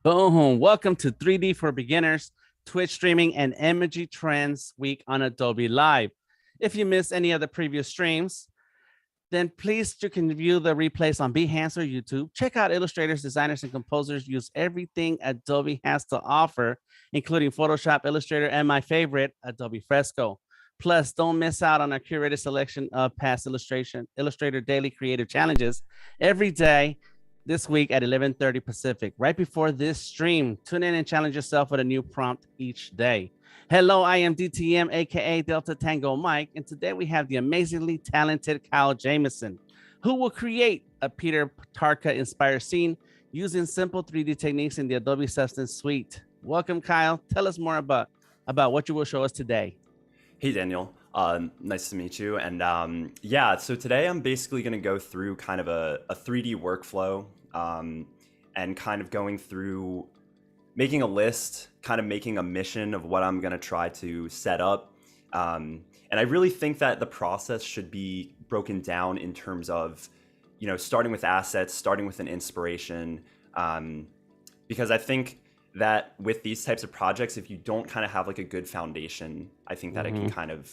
Boom. Welcome to 3D for Beginners, Twitch streaming and Imagery Trends Week on Adobe Live. If you missed any of the previous streams, then please you can view the replays on Behance or YouTube. Check out illustrators, designers, and composers use everything Adobe has to offer, including Photoshop, Illustrator, and my favorite, Adobe Fresco. Plus, don't miss out on our curated selection of past Illustrator Daily Creative Challenges every day this week at 11:30 Pacific, right before this stream. Tune in and challenge yourself with a new prompt each day. Hello, I am DTM, aka Delta Tango Mike, and today we have the amazingly talented Kyle Jamison, who will create a Peter Tarka-inspired scene using simple 3D techniques in the Adobe Substance Suite. Welcome, Kyle. Tell us more about what you will show us today. Hey, Daniel. Nice to meet you. And yeah, so today I'm basically going to go through kind of a 3D workflow and kind of going through making a list, kind of making a mission of what I'm going to try to set up. And I really think that the process should be broken down in terms of, starting with assets, starting with an inspiration, because I think that with these types of projects, if you don't kind of have like a good foundation, I think that it can kind of,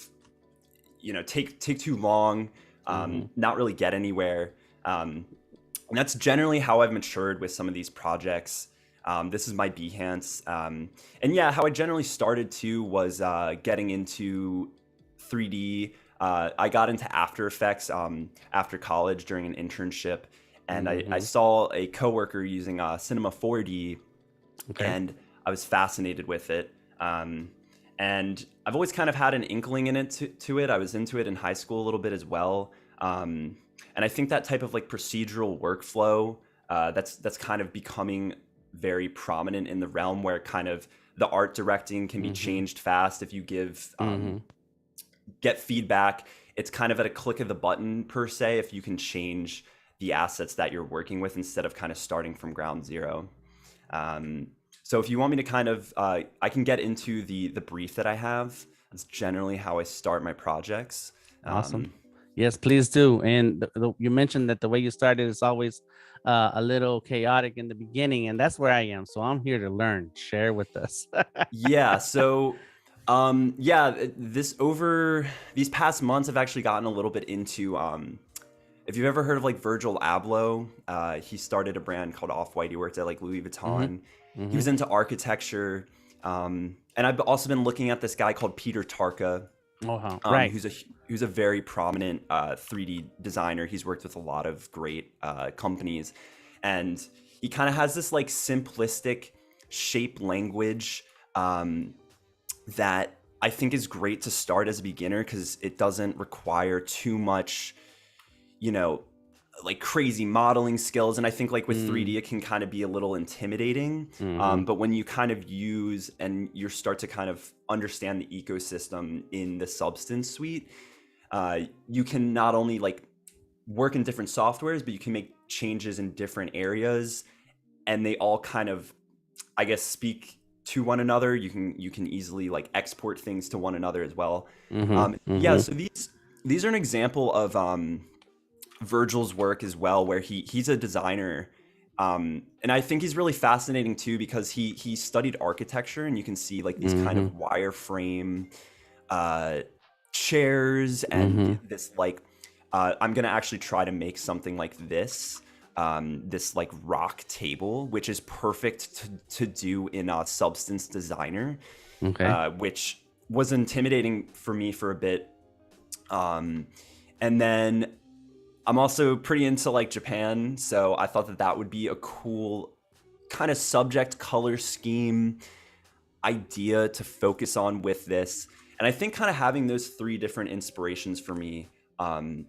take too long, not really get anywhere. And that's generally how I've matured with some of these projects. This is my Behance. And yeah, how I generally started too was getting into 3D. I got into After Effects after college during an internship. And I saw a coworker using Cinema 4D. Okay. And I was fascinated with it. And I've always kind of had an inkling in it to it. I was into it in high school a little bit as well. And I think that type of like procedural workflow, that's kind of becoming very prominent in the realm where kind of the art directing can be changed fast if you give get feedback. It's kind of at a click of the button per se if you can change the assets that you're working with instead of kind of starting from ground zero. So if you want me to kind of, I can get into the brief that I have. That's generally how I start my projects. Awesome. Yes, please do. And you mentioned that the way you started is always a little chaotic in the beginning, and that's where I am. So I'm here to learn. Share with us. Yeah. So, these past months, I've actually gotten a little bit into. If you've ever heard of like Virgil Abloh, he started a brand called Off-White. He worked at like Louis Vuitton. He was into architecture, and I've also been looking at this guy called Peter Tarka. Right. Who's a very prominent 3D designer. He's worked with a lot of great companies, and he kind of has this like simplistic shape language that I think is great to start as a beginner because it doesn't require too much, like crazy modeling skills. And I think like with 3D, it can kind of be a little intimidating. But when you kind of use and you start to kind of understand the ecosystem in the Substance Suite, you can not only like work in different softwares, but you can make changes in different areas, and they all kind of, I guess, speak to one another. You can easily like export things to one another as well. Yeah, so these are an example of Virgil's work as well, where he's a designer, and I think he's really fascinating too because he studied architecture, and you can see like these kind of wireframe chairs and this like I'm gonna actually try to make something like this like rock table, which is perfect to do in a Substance Designer, which was intimidating for me for a bit, and then I'm also pretty into like Japan, so I thought that would be a cool kind of subject color scheme idea to focus on with this. And I think kind of having those three different inspirations for me can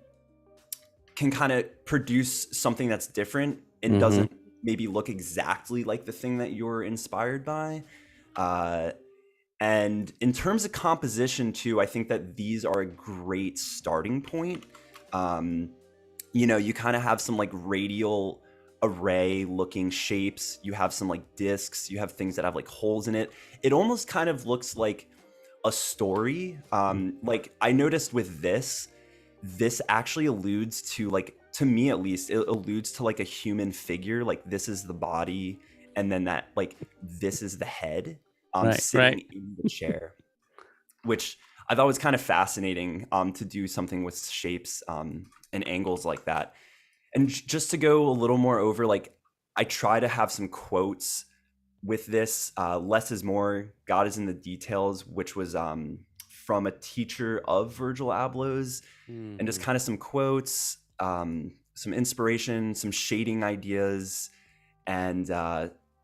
kind of produce something that's different and doesn't maybe look exactly like the thing that you're inspired by. And in terms of composition too, I think that these are a great starting point. You kind of have some like radial array looking shapes. You have some like discs. You have things that have like holes in it. It almost kind of looks like a story. Like I noticed with this actually alludes to like, to me at least, it alludes to like a human figure. Like this is the body and then that like this is the head Right, sitting in the chair, which I thought was kind of fascinating to do something with shapes and angles like that. And just to go a little more over, like I try to have some quotes with this. Less is more, God is in the details, which was from a teacher of Virgil Abloh's, and just kind of some quotes, some inspiration, some shading ideas, and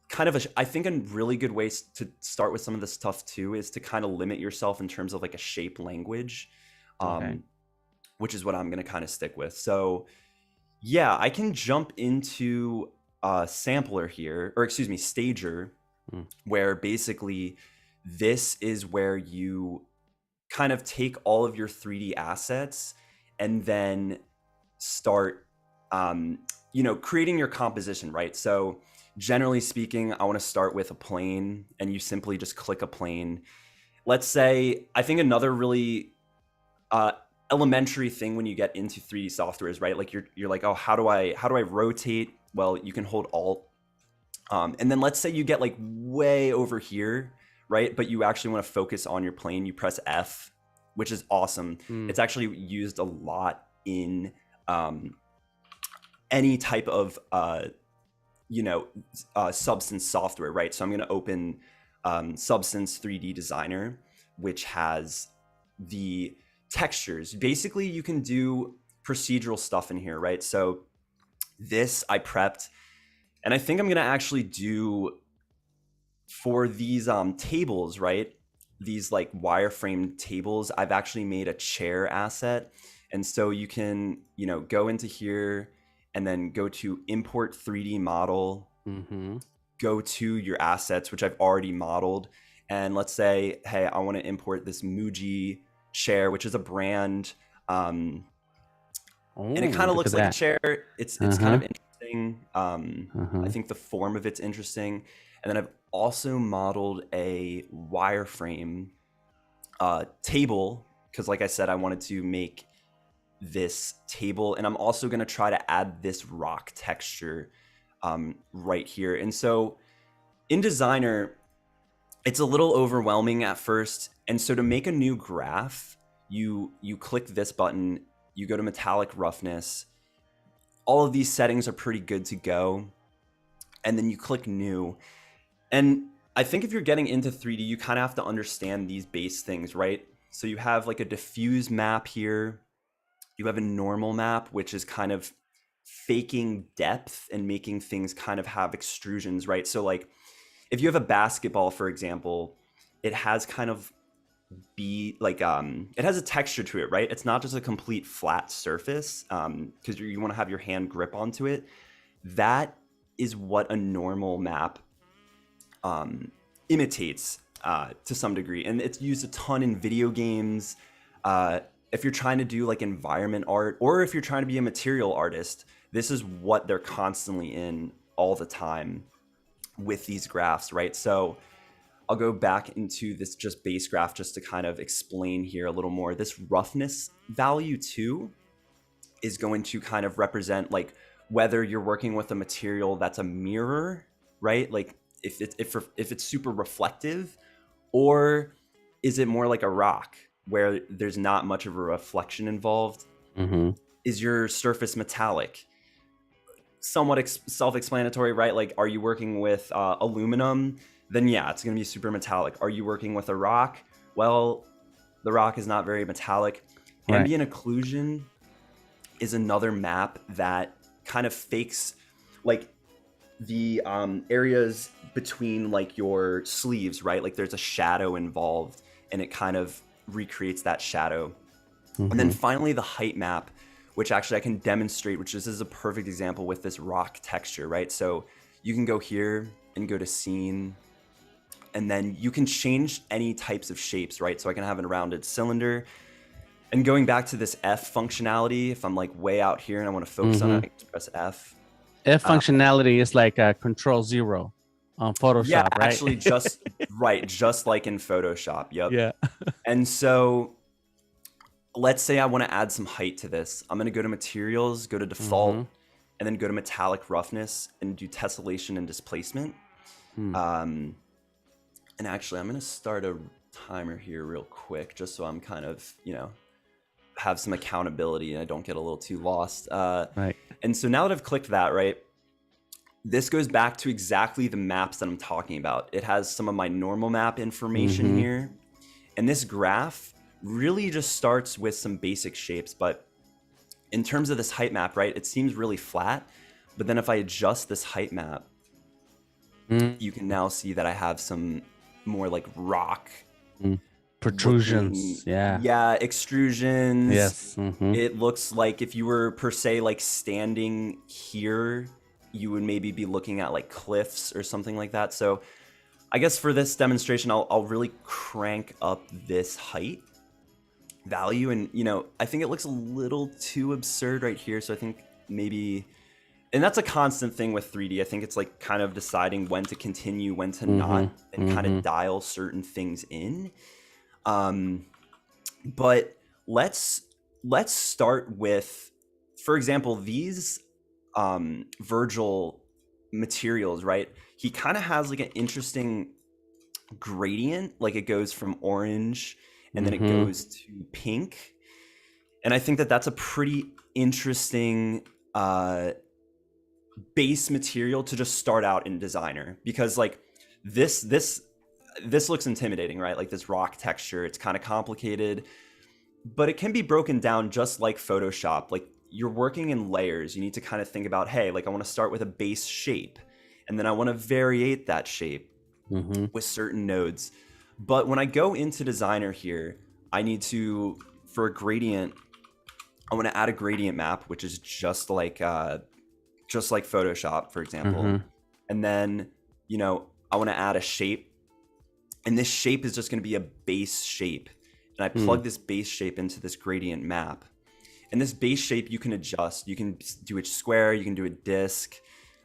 kind of I think a really good way to start with some of this stuff too is to kind of limit yourself in terms of like a shape language, which is what I'm going to kind of stick with. So yeah, I can jump into a sampler here, or excuse me, stager, where basically this is where you kind of take all of your 3D assets and then start, creating your composition, right? So generally speaking, I want to start with a plane, and you simply just click a plane. Let's say, I think another really elementary thing when you get into 3D software is, right, like you're like, oh, how do I rotate? Well, you can hold Alt, and then let's say you get like way over here, right, but you actually want to focus on your plane. You press F, which is awesome. It's actually used a lot in any type of Substance software, right? So I'm going to open Substance 3D Designer, which has the textures. Basically, you can do procedural stuff in here, right? So this I prepped, and I think I'm going to actually do for these tables, right? These like wireframe tables, I've actually made a chair asset. And so you can, go into here and then go to import 3D model, go to your assets, which I've already modeled. And let's say, hey, I want to import this Muji chair, which is a brand. And it kind of looks like a chair. It's kind of interesting. I think the form of it's interesting. And then I've also modeled a wireframe table, because like I said, I wanted to make this table, and I'm also going to try to add this rock texture right here. And so in Designer, it's a little overwhelming at first. And so to make a new graph, you click this button, you go to metallic roughness. All of these settings are pretty good to go. And then you click new. And I think if you're getting into 3D, you kind of have to understand these base things, right? So you have like a diffuse map here. You have a normal map, which is kind of faking depth and making things kind of have extrusions, right? So like if you have a basketball, for example, it has kind of it has a texture to it, right? It's not just a complete flat surface, because you want to have your hand grip onto it. That is what a normal map imitates to some degree, and it's used a ton in video games. If you're trying to do like environment art, or if you're trying to be a material artist, this is what they're constantly in all the time with these graphs, right? So I'll go back into this just base graph just to kind of explain here a little more. This roughness value too is going to kind of represent like whether you're working with a material that's a mirror, right? Like if it's super reflective, or is it more like a rock where there's not much of a reflection involved? Is your surface metallic? Somewhat self-explanatory, right? Like, are you working with aluminum? Then yeah, it's going to be super metallic. Are you working with a rock? Well, the rock is not very metallic. Right. Ambient occlusion is another map that kind of fakes like the areas between like your sleeves, right? Like there's a shadow involved, and it kind of recreates that shadow. And then finally the height map, which actually I can demonstrate, which this is a perfect example with this rock texture, right? So you can go here and go to scene, and then you can change any types of shapes, right? So I can have a rounded cylinder. And going back to this F functionality, if I'm like way out here and I want to focus on it, I can press F. F functionality is like a Control 0 on Photoshop, yeah, right? Actually, just right, just like in Photoshop. Yep. Yeah. And so let's say I want to add some height to this. I'm going to go to materials, go to default, and then go to metallic roughness and do tessellation and displacement. And actually, I'm going to start a timer here real quick, just so I'm kind of, have some accountability and I don't get a little too lost. Right. And so now that I've clicked that, right, this goes back to exactly the maps that I'm talking about. It has some of my normal map information here. And this graph really just starts with some basic shapes. But in terms of this height map, right, it seems really flat. But then if I adjust this height map, you can now see that I have some more like rock protrusions. Yeah, extrusions. Yes. It looks like if you were per se like standing here, you would maybe be looking at like cliffs or something like that. So I guess for this demonstration, I'll really crank up this height value. And, I think it looks a little too absurd right here. So I think maybe, and that's a constant thing with 3D. I think it's like kind of deciding when to continue, when to not, and kind of dial certain things in. But let's start with, for example, these Virgil materials, right? He kind of has like an interesting gradient, like it goes from orange and then it goes to pink. And I think that that's a pretty interesting base material to just start out in Designer, because like this looks intimidating, right? Like this rock texture, it's kind of complicated, but it can be broken down just like Photoshop. Like you're working in layers. You need to kind of think about, hey, like I want to start with a base shape and then I want to variate that shape with certain nodes. But when I go into Designer here, I need to, for a gradient, I want to add a gradient map, which is just like Photoshop, for example. And then, I want to add a shape. And this shape is just going to be a base shape. And I plug this base shape into this gradient map. And this base shape you can adjust. You can do it square, you can do it disc.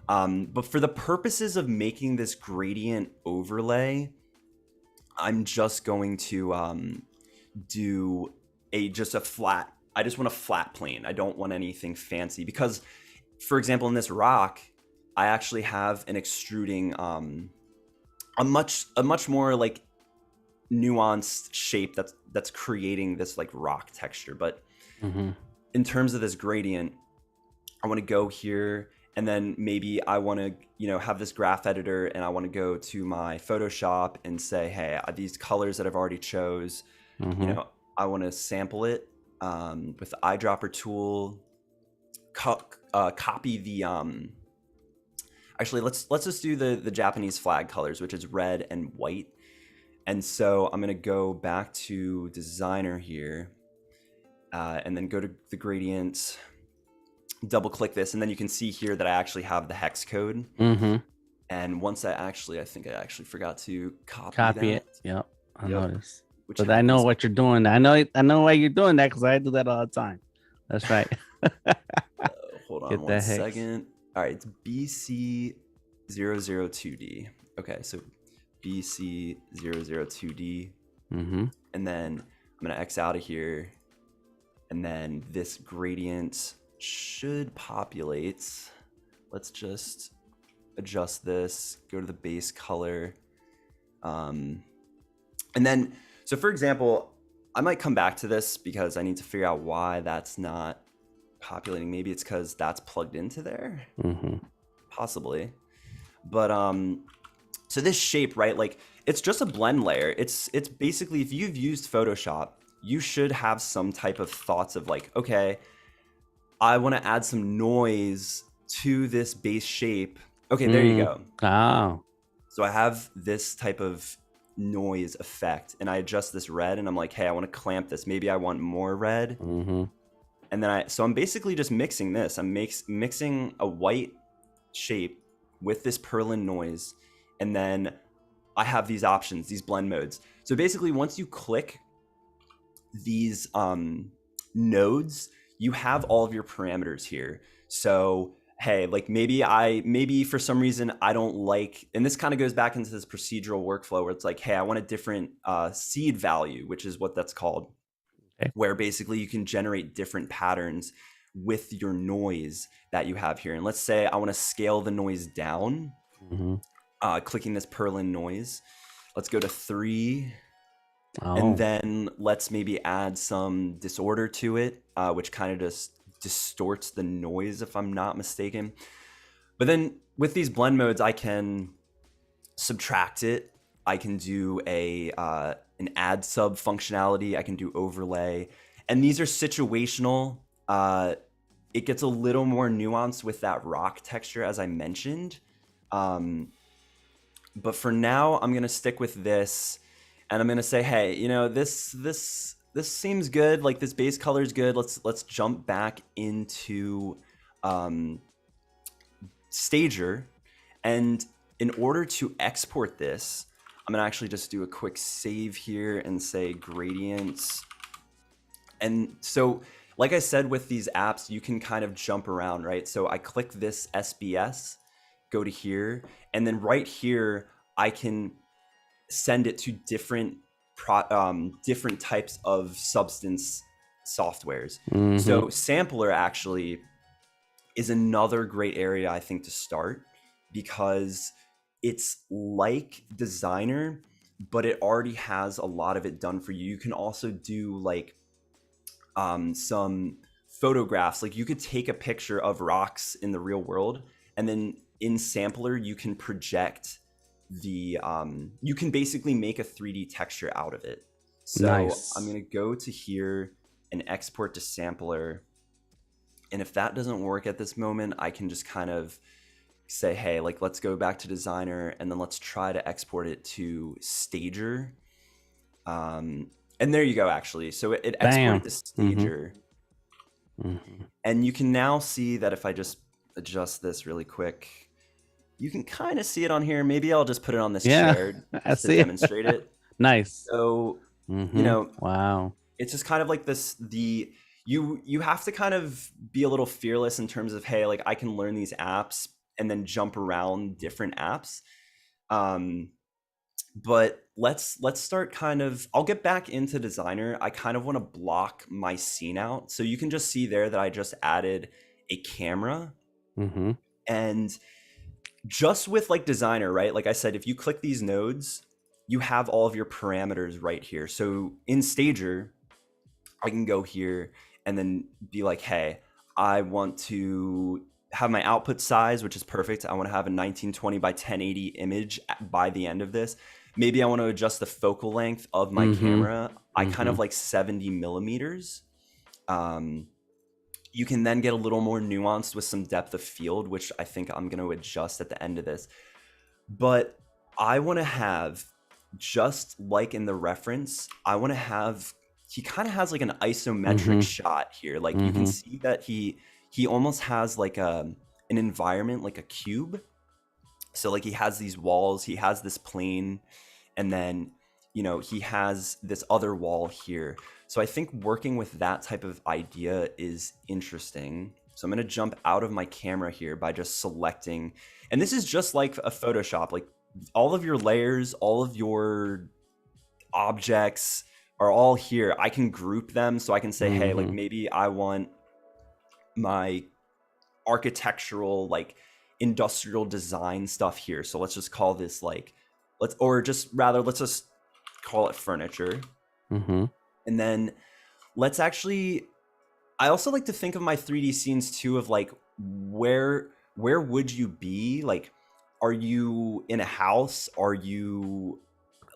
But for the purposes of making this gradient overlay, I'm just going to do just a flat. I just want a flat plane. I don't want anything fancy because, for example, in this rock, I actually have an extruding, a much more like nuanced shape that's creating this like rock texture. But in terms of this gradient, I want to go here and then maybe I want to, have this graph editor and I want to go to my Photoshop and say, hey, these colors that I've already chose, I want to sample it with the eyedropper tool, copy the, actually, let's just do the Japanese flag colors, which is red and white. And so I'm going to go back to Designer here and then go to the gradients, double click this, and then you can see here that I actually have the hex code. And once I think I actually forgot to copy it. Yep, I noticed. But I know what you're doing. I know why you're doing that because I do that all the time. That's right. Hold on one second. All right, it's BC002D. Okay, so BC002D. And then I'm going to X out of here. And then this gradient should populate. Let's just adjust this, go to the base color. And then, so for example, I might come back to this because I need to figure out why that's not populating. Maybe it's because that's plugged into there. Possibly. But so this shape, right, like it's just a blend layer. It's basically, if you've used Photoshop, you should have some type of thoughts of like, okay, I want to add some noise to this base shape. Okay, there you go. Oh. So I have this type of noise effect and I adjust this red and I'm like, hey, I want to clamp this. Maybe I want more red. And then so I'm basically just mixing this. I'm mixing a white shape with this Perlin noise. And then I have these options, these blend modes. So basically once you click these nodes, you have all of your parameters here. So hey, like maybe for some reason I don't like, and this kind of goes back into this procedural workflow where it's like, hey, I want a different seed value, which is what that's called, where basically you can generate different patterns with your noise that you have here. And let's say I want to scale the noise down. clicking this Perlin noise. Let's go to 3. Oh. And then let's maybe add some disorder to it, which kind of just distorts the noise, if I'm not mistaken. But then with these blend modes, I can subtract it. I can do an add sub functionality. I can do overlay. And these are situational. It gets a little more nuanced with that rock texture, as I mentioned. But for now, I'm going to stick with this. And I'm going to say, hey, you know, this seems good. Like, this base color is good. Let's jump back into Stager. And in order to export this, I'm going to actually just do a quick save here and say gradients. And so, like I said, with these apps, you can kind of jump around, right? So I click this SBS, go to here, and then right here, I can send it to different types of Substance softwares. Mm-hmm. So Sampler actually is another great area, I think, to start, because it's like Designer, but it already has a lot of it done for you. You can also do like some photographs. Like, you could take a picture of rocks in the real world, and then in Sampler you can project the you can basically make a 3D texture out of it. So Nice. I'm gonna go to here and export to Sampler, and if that doesn't work at this moment, I can just kind of say, hey, like, let's go back to Designer, and then let's try to export it to Stager. And there you go, actually. So it exported to Stager. Mm-hmm. And you can now see that if I just adjust this really quick, you can kind of see it on here. Maybe I'll just put it on this chair just to demonstrate it. Nice. So, mm-hmm. You know, wow. It's just kind of like this, you have to kind of be a little fearless in terms of, hey, like, I can learn these apps and then jump around different apps. But let's start kind of, I'll get back into Designer. I kind of want to block my scene out. So you can just see there that I just added a camera. Mm-hmm. And just with like Designer, right? Like I said, if you click these nodes, you have all of your parameters right here. So in Stager, I can go here and then be like, hey, I want to have my output size, which is perfect. I want to have a 1920 by 1080 image by the end of this. Maybe I want to adjust the focal length of my camera. I kind of like 70 millimeters. You can then get a little more nuanced with some depth of field, which I think I'm going to adjust at the end of this. But I want to have, just like in the reference, I want to have, he kind of has like an isometric shot here. Like you can see that he almost has like an environment, like a cube. So like he has these walls, he has this plane, and then, you know, he has this other wall here. So I think working with that type of idea is interesting. So I'm going to jump out of my camera here by just selecting, and this is just like a Photoshop, like all of your layers, all of your objects are all here. I can group them. So I can say, hey, like maybe I want my architectural, like industrial design stuff here. So let's just call this like, let's just call it furniture. And then let's actually, I also like to think of my 3D scenes too, of like, where would you be? Like, are you in a house? Are you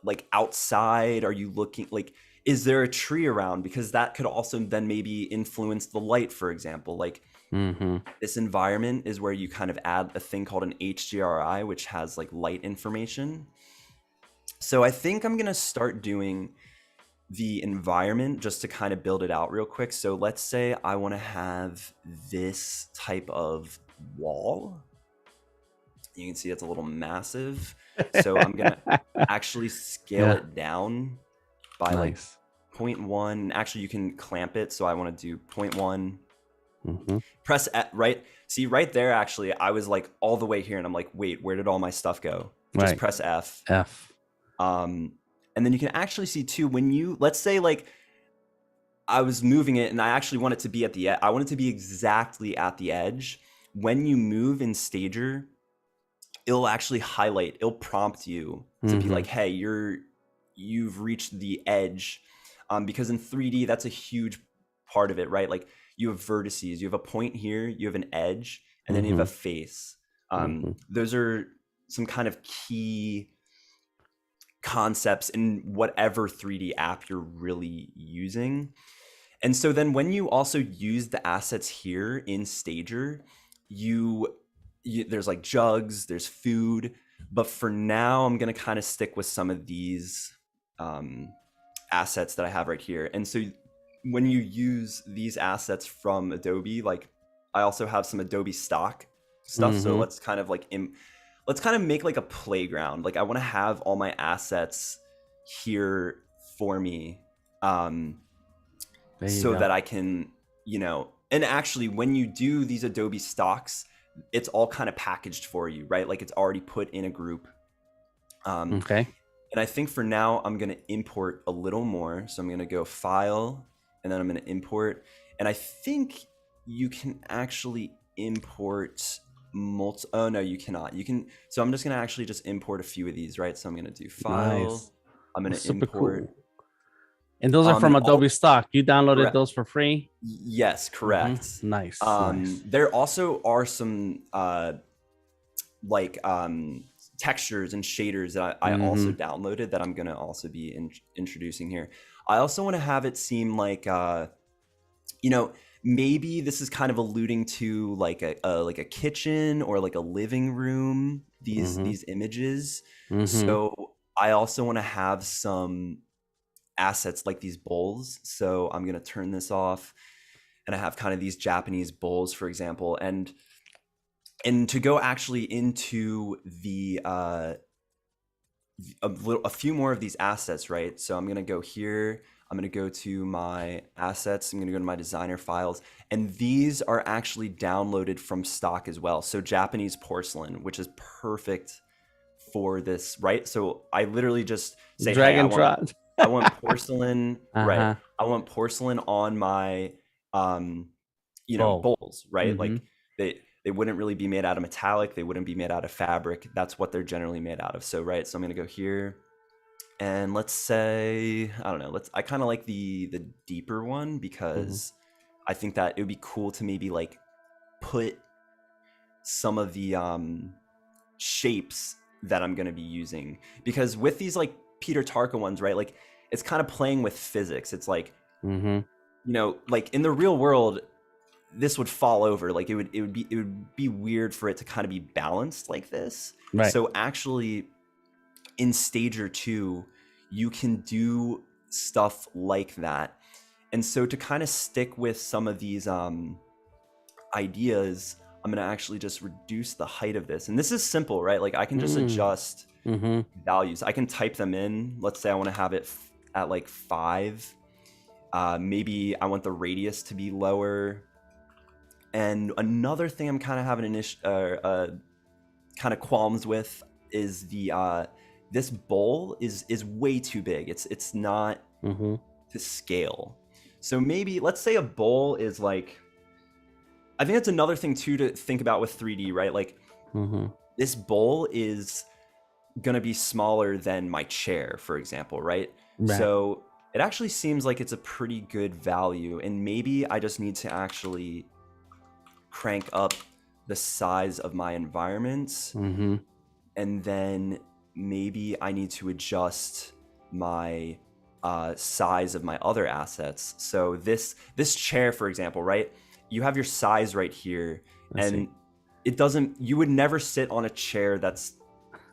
like outside? Are you looking, like, is there a tree around? Because that could also then maybe influence the light, for example. Like this environment is where you kind of add a thing called an HDRI, which has like light information. So I think I'm going to start doing the environment just to kind of build it out real quick. So let's say I want to have this type of wall. You can see it's a little massive. So I'm going to actually scale it down by like 0.1. Actually, you can clamp it. So I want to do 0.1. Press F, right? See right there, actually, I was like all the way here and I'm like, wait, where did all my stuff go? Just press F. And then you can actually see too, when you, let's say like I was moving it and I actually want it to be at the edge. I want it to be exactly at the edge. When you move in Stager, it'll actually highlight, it'll prompt you to be like, hey, you've reached the edge. Because in 3D, that's a huge part of it, right? Like you have vertices, you have a point here, you have an edge, and then you have a face. Those are some kind of key concepts in whatever 3D app you're really using. And so then when you also use the assets here in Stager, there's like jugs, there's food, but for now I'm gonna kind of stick with some of these assets that I have right here. And so when you use these assets from Adobe, like I also have some Adobe Stock stuff. So let's kind of like make like a playground. Like I want to have all my assets here for me, so that I can, and actually when you do these Adobe stocks, it's all kind of packaged for you, right? Like it's already put in a group. Okay. And I think for now, I'm going to import a little more. So I'm going to go File, and then I'm going to import. And I think you can actually import oh, no, you cannot. You can. So I'm just going to actually just import a few of these, right? So I'm going to do File. Nice. I'm going to import. Cool. And those are from Adobe Stock. You downloaded those for free? Yes, correct. Nice. There also are some textures and shaders that I also downloaded that I'm going to also be introducing here. I also want to have it seem like, maybe this is kind of alluding to like a kitchen or like a living room, these images. So I also want to have some assets like these bowls. So I'm going to turn this off, and I have kind of these Japanese bowls, for example. And to go actually into the a few more of these assets, right? So I'm going to go here. I'm going to go to my assets. I'm going to go to my designer files. And these are actually downloaded from Stock as well. So Japanese porcelain, which is perfect for this, right? So I literally just say, drag and drop. I want porcelain, right? I want porcelain on my, bowls, right? Like they wouldn't really be made out of metallic. They wouldn't be made out of fabric. That's what they're generally made out of. So, right. So I'm going to go here, and let's say, I don't know, I kind of like the deeper one, because I think that it would be cool to maybe like put some of the shapes that I'm going to be using, because with these like Peter Tarka ones, right? Like it's kind of playing with physics. It's like, like in the real world, this would fall over. Like it would be weird for it to kind of be balanced like this. Right. So actually in Stager 2, you can do stuff like that. And so to kind of stick with some of these ideas, I'm going to actually just reduce the height of this. And this is simple, right? Like I can just adjust values. I can type them in. Let's say I want to have it at like 5. Maybe I want the radius to be lower. And another thing I'm kind of having kind of qualms with is the this bowl is way too big. It's not to scale. So maybe let's say a bowl is like, I think that's another thing too to think about with 3D, right? Like this bowl is gonna be smaller than my chair, for example, right? So it actually seems like it's a pretty good value, and maybe I just need to actually crank up the size of my environments, and then maybe I need to adjust my size of my other assets. So this chair, for example, right? You have your size right here, and it doesn't. You would never sit on a chair that's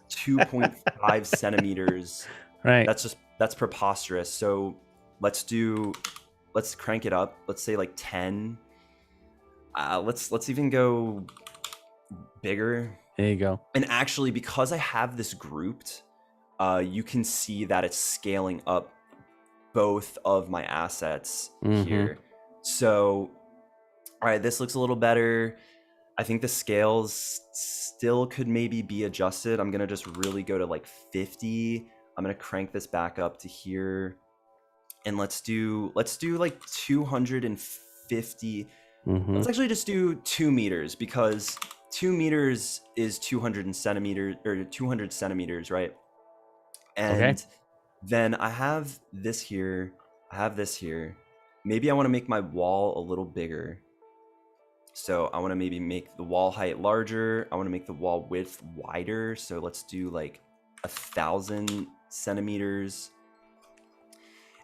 2.5 centimeters. Right. That's preposterous. So let's crank it up. Let's say like 10. Let's even go bigger. There you go. And actually, because I have this grouped, you can see that it's scaling up both of my assets here. So, all right, this looks a little better. I think the scales still could maybe be adjusted. I'm gonna just really go to like 50. I'm gonna crank this back up to here, and let's do like 250. Let's actually just do 2 meters, because 2 meters is 200 centimeters, or 200 centimeters, right? Okay. And then I have this here. I have this here. Maybe I want to make my wall a little bigger. So I want to maybe make the wall height larger. I want to make the wall width wider. So let's do like 1,000 centimeters.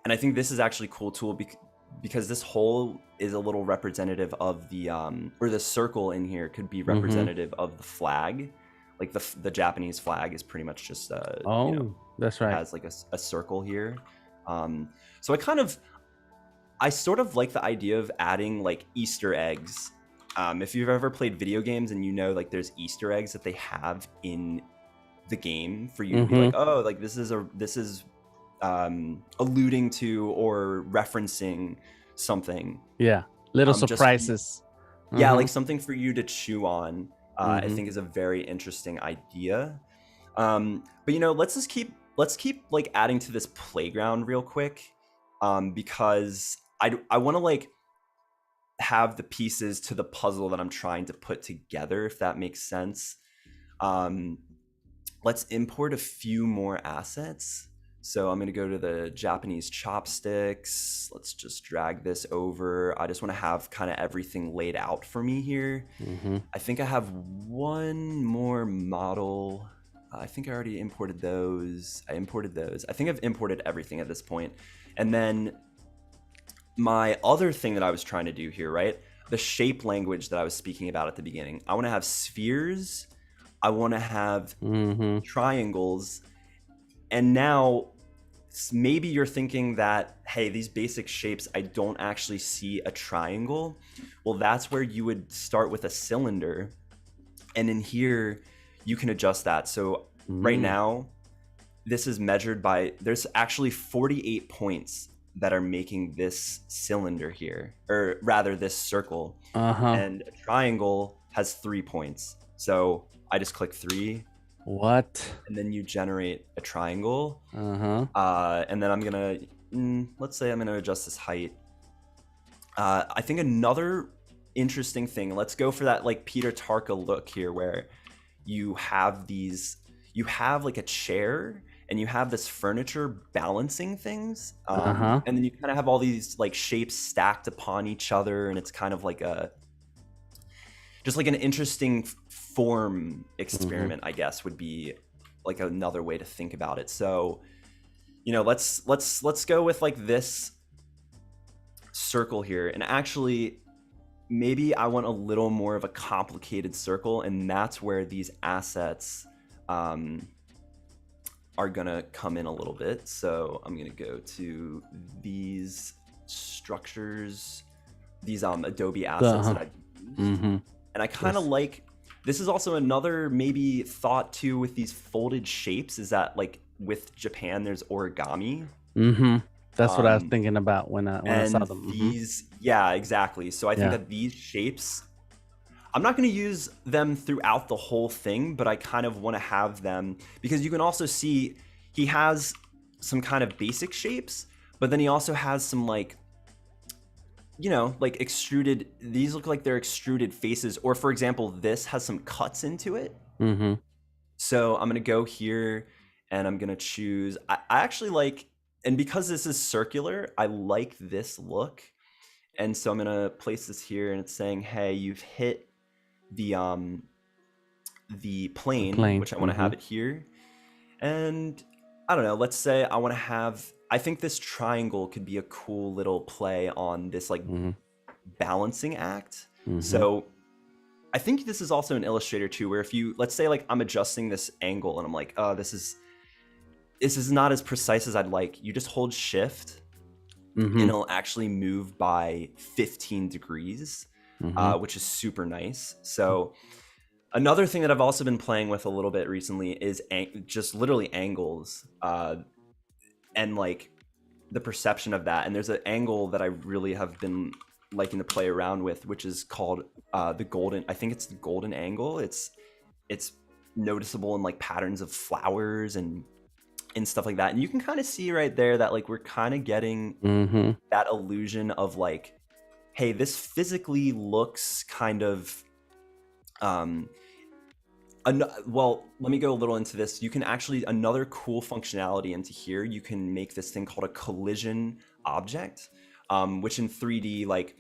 And I think this is actually a cool tool because this hole is a little representative of the, or the circle in here could be representative of the flag. Like the Japanese flag is pretty much just, Oh, you know, that's right. has like a circle here. So I sort of like the idea of adding like Easter eggs. If you've ever played video games and you know like there's Easter eggs that they have in the game for you to be like, oh, like this is alluding to or referencing something. Yeah, little surprises. Yeah, like something for you to chew on. I think is a very interesting idea. But you know, let's keep like adding to this playground real quick, because I want to like have the pieces to the puzzle that I'm trying to put together, if that makes sense. Let's import a few more assets. So I'm going to go to the Japanese chopsticks. Let's just drag this over. I just want to have kind of everything laid out for me here. I think I have one more model. I think I already imported those. I imported those. I think I've imported everything at this point. And then my other thing that I was trying to do here, right? The shape language that I was speaking about at the beginning. I want to have spheres. I want to have triangles. And now maybe you're thinking that, hey, these basic shapes, I don't actually see a triangle. Well, that's where you would start with a cylinder. And in here, you can adjust that. So right now, this is measured by, there's actually 48 points that are making this cylinder here, or rather this circle. And a triangle has 3 points. So I just click 3. What? And then you generate a triangle. And then I'm gonna, let's say I'm gonna adjust this height. I think another interesting thing, let's go for that like Peter Tarka look here, where you have like a chair and you have this furniture balancing things. And then you kind of have all these like shapes stacked upon each other, and it's kind of like just like an interesting form experiment, I guess, would be like another way to think about it. So, you know, let's go with like this circle here. And actually, maybe I want a little more of a complicated circle, and that's where these assets are gonna come in a little bit. So I'm gonna go to these structures, these Adobe assets that I used. And I kind of like, this is also another maybe thought too with these folded shapes, is that like with Japan there's origami. That's what I was thinking about when I saw them. These, yeah, exactly. So I think that these shapes, I'm not going to use them throughout the whole thing, but I kind of want to have them because you can also see he has some kind of basic shapes, but then he also has some like, you know, like extruded, these look like they're extruded faces. Or for example, this has some cuts into it. So I'm going to go here and I'm going to choose, I actually like, and because this is circular, I like this look. And so I'm going to place this here and it's saying, hey, you've hit the plane, which I want to have it here. And I don't know, let's say I want to have, I think this triangle could be a cool little play on this like balancing act. So I think this is also an Illustrator too, where if you, let's say like I'm adjusting this angle and I'm like, oh, this is not as precise as I'd like. You just hold shift and it'll actually move by 15 degrees, which is super nice. So another thing that I've also been playing with a little bit recently is just literally angles and like the perception of that. And there's an angle that I really have been liking to play around with, which is called the golden, I think it's the golden angle. It's noticeable in like patterns of flowers and stuff like that. And you can kind of see right there that like we're kind of getting that illusion of like, hey, this physically looks kind of Um, well, let me go a little into this. You can actually, another cool functionality into here, you can make this thing called a collision object, which in 3D, like,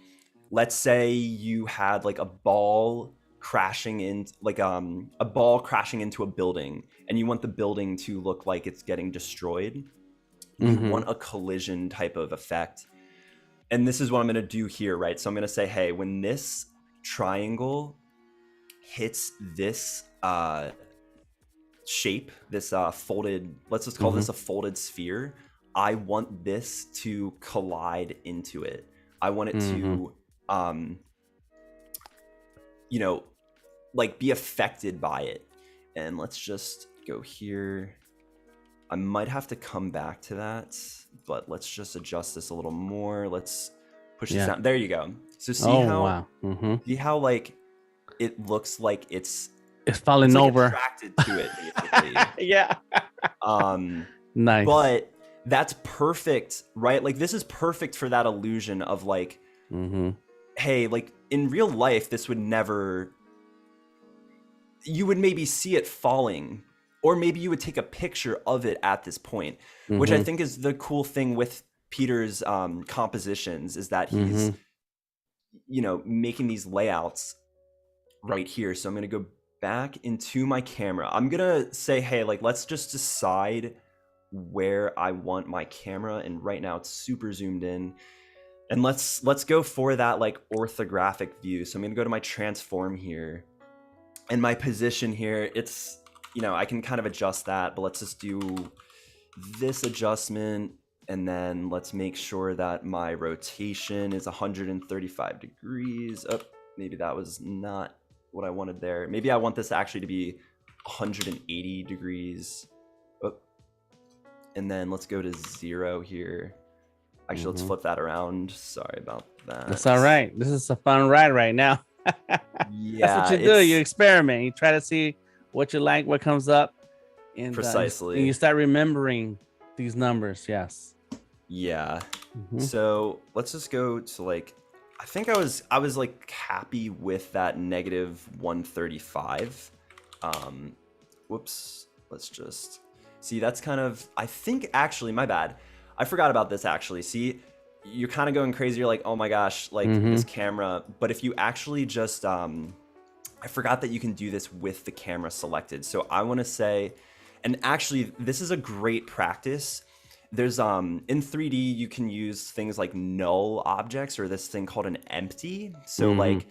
let's say you had like a ball crashing in, like a ball crashing into a building, and you want the building to look like it's getting destroyed. You want a collision type of effect. And this is what I'm going to do here, right? So I'm going to say, hey, when this triangle hits this shape, this folded, let's just call this a folded sphere, I want this to collide into it. I want it to, you know, like be affected by it. And let's just go here. I might have to come back to that, but let's just adjust this a little more. Let's push this down. There you go. So see see how like it looks like it's falling like over, attracted to it, basically. Yeah. Nice. But that's perfect, right? Like this is perfect for that illusion of like, hey, like in real life, this would never. You would maybe see it falling, or maybe you would take a picture of it at this point, which I think is the cool thing with Peter's compositions, is that he's, you know, making these layouts right here. So I'm going to go back into my camera. I'm going to say, hey, like, let's just decide where I want my camera. And right now it's super zoomed in. And let's go for that like orthographic view. So I'm going to go to my transform here. And my position here, it's, you know, I can kind of adjust that, but let's just do this adjustment. And then let's make sure that my rotation is 135 degrees. Oh, maybe that was not what I wanted there. Maybe I want this actually to be 180 degrees. Oh. And then let's go to 0 here. Actually, let's flip that around. Sorry about that. That's all right. This is a fun ride right now. Yeah, that's what you do. You experiment. You try to see what you like, what comes up, and precisely. And you start remembering these numbers. Yes. Yeah. So let's just go to like, I think I was like happy with that negative 135. Whoops. Let's just see. That's kind of, I think actually, my bad. I forgot about this actually. See, you're kind of going crazy. You're like, oh my gosh, like this camera. But if you actually just, I forgot that you can do this with the camera selected. So I want to say, and actually this is a great practice. There's in 3D, you can use things like null objects, or this thing called an empty. So like,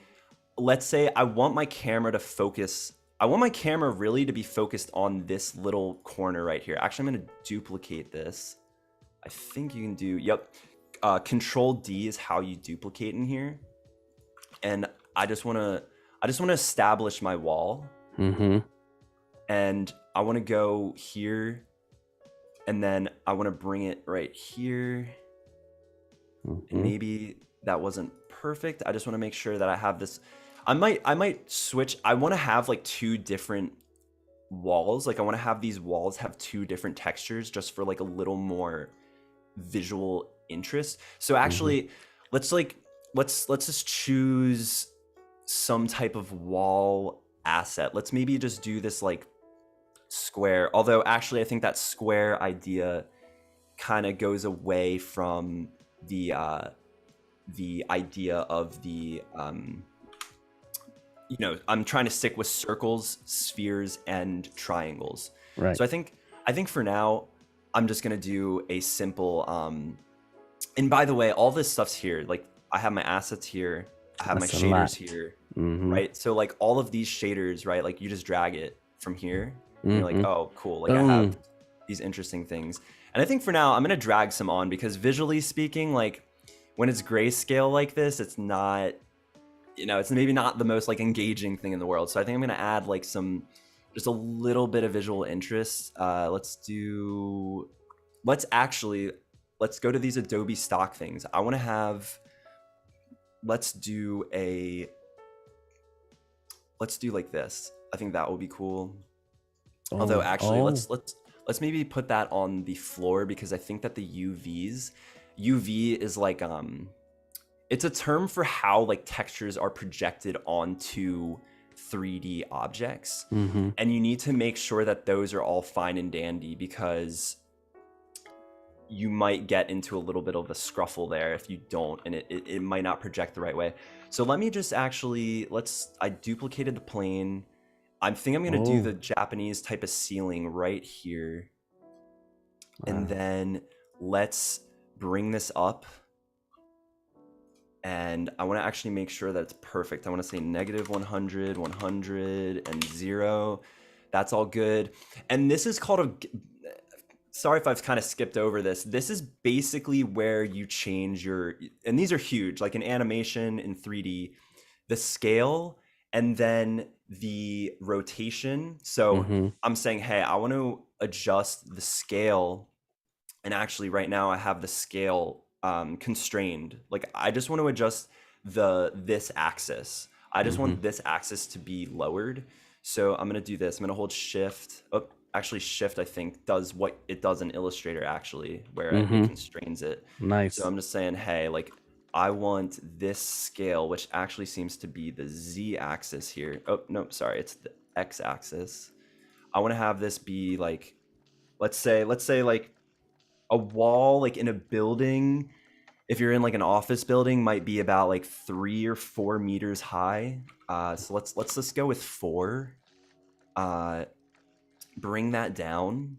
let's say I want my camera to focus. I want my camera really to be focused on this little corner right here. Actually, I'm going to duplicate this. I think you can do, yep. Control D is how you duplicate in here. And I just want to establish my wall. And I want to go here. And then I want to bring it right here. And maybe that wasn't perfect. I just want to make sure that I have this. I might switch. I want to have like 2 different walls. Like I want to have these walls have 2 different textures, just for like a little more visual interest. So actually, let's just choose some type of wall asset. Let's maybe just do this like square, although actually I think that square idea kind of goes away from the idea of the you know, I'm trying to stick with circles, spheres, and triangles. Right. So I think for now I'm just gonna do a simple and by the way, all this stuff's here. Like I have my assets here, I have my shaders here, right? So like all of these shaders, right? Like you just drag it from here. And you're like, oh, cool. Like I have these interesting things. And I think for now, I'm going to drag some on, because visually speaking, like when it's grayscale like this, it's not, you know, it's maybe not the most like engaging thing in the world. So I think I'm going to add like just a little bit of visual interest. Let's go to these Adobe Stock things. I want to have, let's do like this. I think that will be cool. Although actually, let's maybe put that on the floor, because I think that the UV is like it's a term for how like textures are projected onto 3D objects. Mm-hmm. And you need to make sure that those are all fine and dandy, because you might get into a little bit of a scruffle there if you don't, and it might not project the right way. So let me just actually, I duplicated the plane. I think I'm gonna do the Japanese type of ceiling right here. And then let's bring this up. And I wanna actually make sure that it's perfect. I wanna say -100, 100, and 0. That's all good. And this is called sorry if I've kind of skipped over this. This is basically where you change and these are huge, like in animation in 3D, the scale and then the rotation. So I'm saying, hey, I want to adjust the scale. And actually right now I have the scale constrained. Like I just want to adjust this axis. I just want this axis to be lowered. So I'm going to do this. I'm going to hold shift. Oh, actually shift I think does what it does in Illustrator actually, where it constrains it. Nice. So I'm just saying, hey, like I want this scale, which actually seems to be the Z axis here. Oh no, sorry, it's the X axis. I want to have this be like, let's say like a wall, like in a building, if you're in like an office building, might be about like 3 or 4 meters high. So let's just go with 4. Bring that down,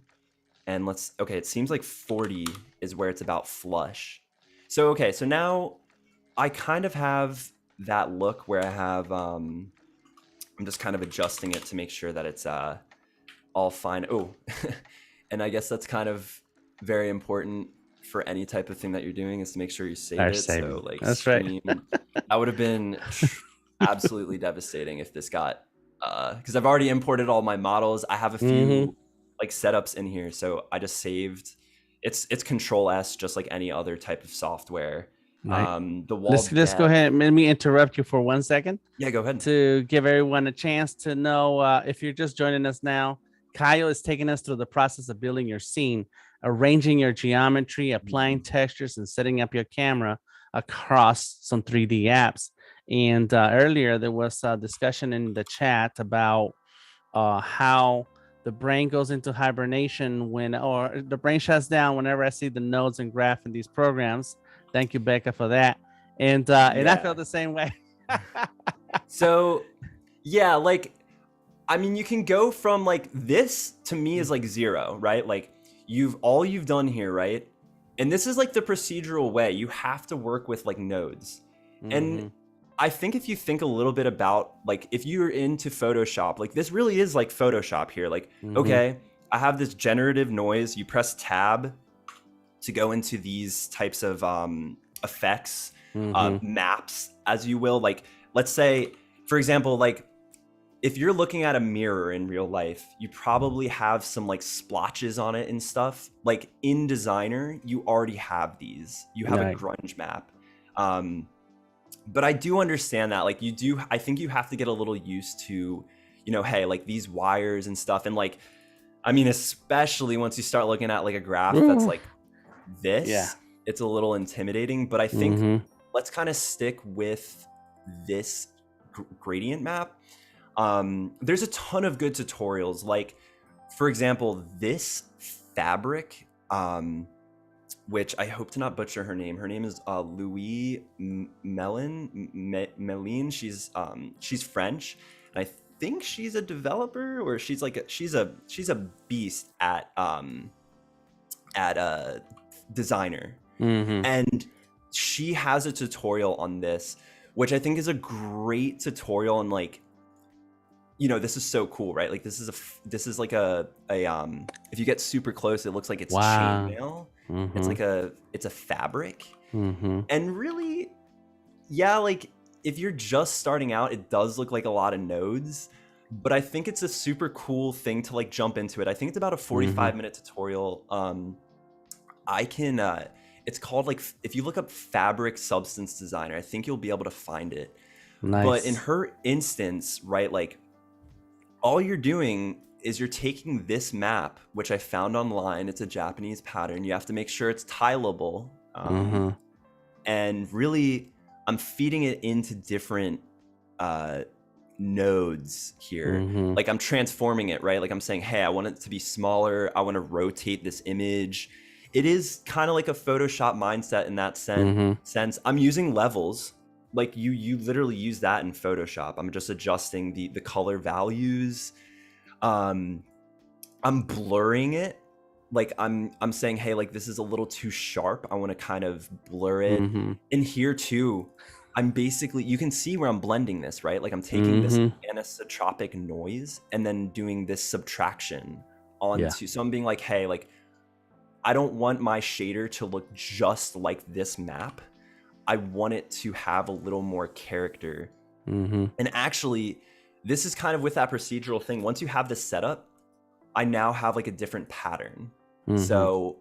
and okay, it seems like 40 is where it's about flush. So okay, so now I kind of have that look where I have I'm just kind of adjusting it to make sure that it's all fine. Oh, and I guess that's kind of very important for any type of thing that you're doing, is to make sure you save it. So like that's stream, right. that would have been absolutely devastating if this got because I've already imported all my models. I have a few like setups in here, so I just saved. It's Control S, just like any other type of software. Right. The wall. Let's go ahead. Let me interrupt you for 1 second. Yeah, go ahead. To give everyone a chance to know, if you're just joining us now, Kyle is taking us through the process of building your scene, arranging your geometry, applying textures, and setting up your camera across some 3D apps. And earlier there was a discussion in the chat about how the brain goes into hibernation or the brain shuts down whenever I see the nodes and graph in these programs. Thank you, Becca, for that. And I felt the same way. So yeah, like I mean, you can go from like this to me is like 0, right? Like all you've done here, right? And this is like the procedural way. You have to work with like nodes. And I think if you think a little bit about like if you're into Photoshop, like this really is like Photoshop here. Like, okay, I have this generative noise. You press tab to go into these types of effects, maps, as you will. Like, let's say, for example, like if you're looking at a mirror in real life, you probably have some like splotches on it and stuff. Like in Designer, you already have these. You have a grunge map. But I do understand that, like I think you have to get a little used to, you know, hey, like these wires and stuff. And like, I mean, especially once you start looking at like a graph that's like this, it's a little intimidating. But I think let's kind of stick with this gradient map. There's a ton of good tutorials. Like, for example, this fabric, which I hope to not butcher her name. Her name is Louise Meline. She's French, and I think she's a developer, or she's a beast at a designer. And she has a tutorial on this, which I think is a great tutorial. And like, you know, this is so cool, right? Like this is like a if you get super close, it looks like it's chainmail. It's a fabric. And really, yeah, like if you're just starting out, it does look like a lot of nodes, but I think it's a super cool thing to like jump into it. I think it's about a 45-minute tutorial. It's called, like, if you look up Fabric Substance Designer, I think you'll be able to find it. But in her instance, right, like all you're doing is you're taking this map, which I found online. It's a Japanese pattern. You have to make sure it's tileable. And really, I'm feeding it into different nodes here. Mm-hmm. Like I'm transforming it, right? Like I'm saying, hey, I want it to be smaller. I want to rotate this image. It is kind of like a Photoshop mindset in that sense. I'm using levels. Like you literally use that in Photoshop. I'm just adjusting the color values. I'm blurring it. Like I'm saying, hey, like this is a little too sharp. I want to kind of blur it. In here too, I'm basically, you can see where I'm blending this, right? Like I'm taking this anisotropic noise and then doing this subtraction onto. So I'm being like, hey, like I don't want my shader to look just like this map. I want it to have a little more character. And actually, this is kind of with that procedural thing. Once you have this setup, I now have like a different pattern. So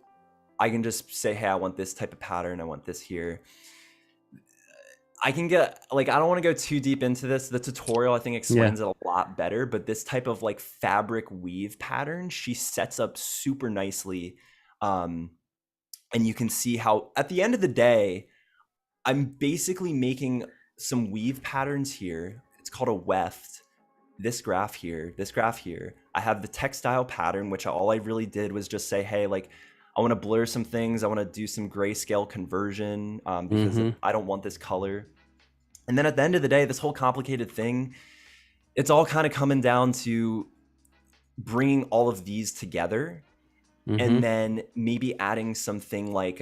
I can just say, hey, I want this type of pattern. I want this here. I can get, like, I don't want to go too deep into this. The tutorial, I think, explains it a lot better. But this type of like fabric weave pattern, she sets up super nicely. And you can see how at the end of the day, I'm basically making some weave patterns here. It's called a weft. This graph here, this graph here. I have the textile pattern, which all I really did was just say, hey, like, I want to blur some things. I want to do some grayscale conversion because I don't want this color. And then at the end of the day, this whole complicated thing, it's all kind of coming down to bringing all of these together and then maybe adding something like,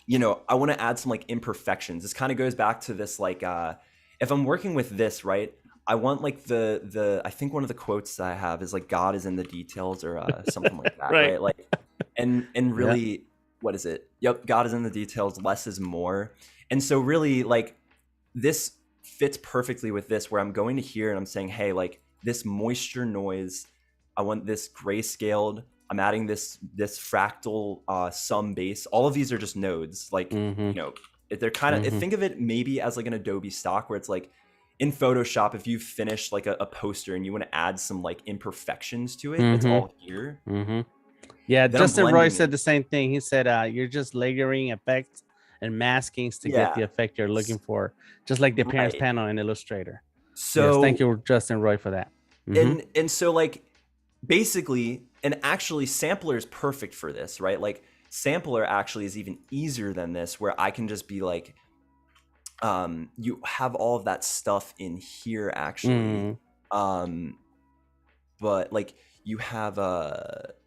you know, I want to add some like imperfections. This kind of goes back to this, like, if I'm working with this, right? I want like I think one of the quotes that I have is like, God is in the details or something like that, right? Like, and really, what is it? Yep, God is in the details, less is more. And so really like this fits perfectly with this, where I'm going to here and I'm saying, hey, like this moisture noise, I want this grayscaled. I'm adding this fractal sum base. All of these are just nodes. Like, you know, they're kind of, think of it maybe as like an Adobe Stock, where it's like in Photoshop, if you finish like a poster and you want to add some like imperfections to it, it's all here. Yeah, Then Justin Roy said the same thing. He said, you're just layering effects and maskings to get the effect you're looking for, just like the appearance panel in Illustrator. So yes, thank you, Justin Roy, for that. And so like basically, and actually Sampler is perfect for this, right? Like Sampler actually is even easier than this, where I can just be like, you have all of that stuff in here actually. But like you have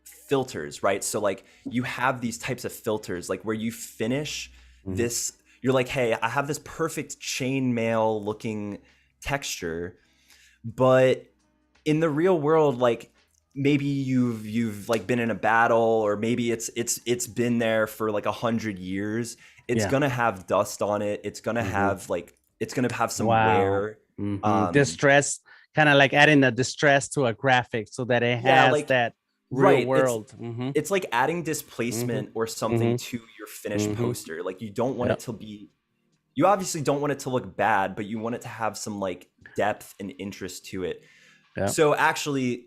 filters, right? So like you have these types of filters, like where you finish this, you're like, hey, I have this perfect chainmail looking texture, but in the real world, like maybe you've like been in a battle, or maybe it's been there for like 100 years. It's gonna have dust on it. It's gonna have like, it's gonna have some wear. Distress, kind of like adding the distress to a graphic so that it has like that real world. It's like adding displacement or something to your finished poster. Like you don't want it to be, you obviously don't want it to look bad, but you want it to have some like depth and interest to it. So actually,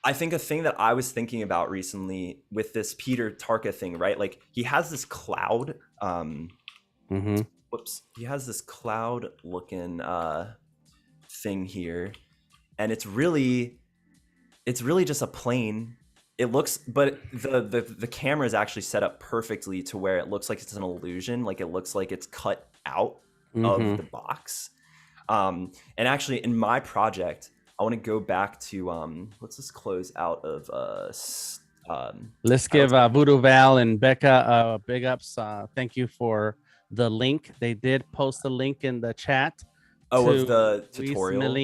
I think a thing that I was thinking about recently with this Peter Tarka thing, right? Like he has this cloud, he has this cloud looking thing here, and it's really just a plane. It looks, but the camera is actually set up perfectly to where it looks like it's an illusion. Like it looks like it's cut out of the box. And actually in my project, I want to go back to let's just close out of let's give Voodoo Val and Becca big ups. Thank you for the link. They did post a link in the chat. Of the tutorial.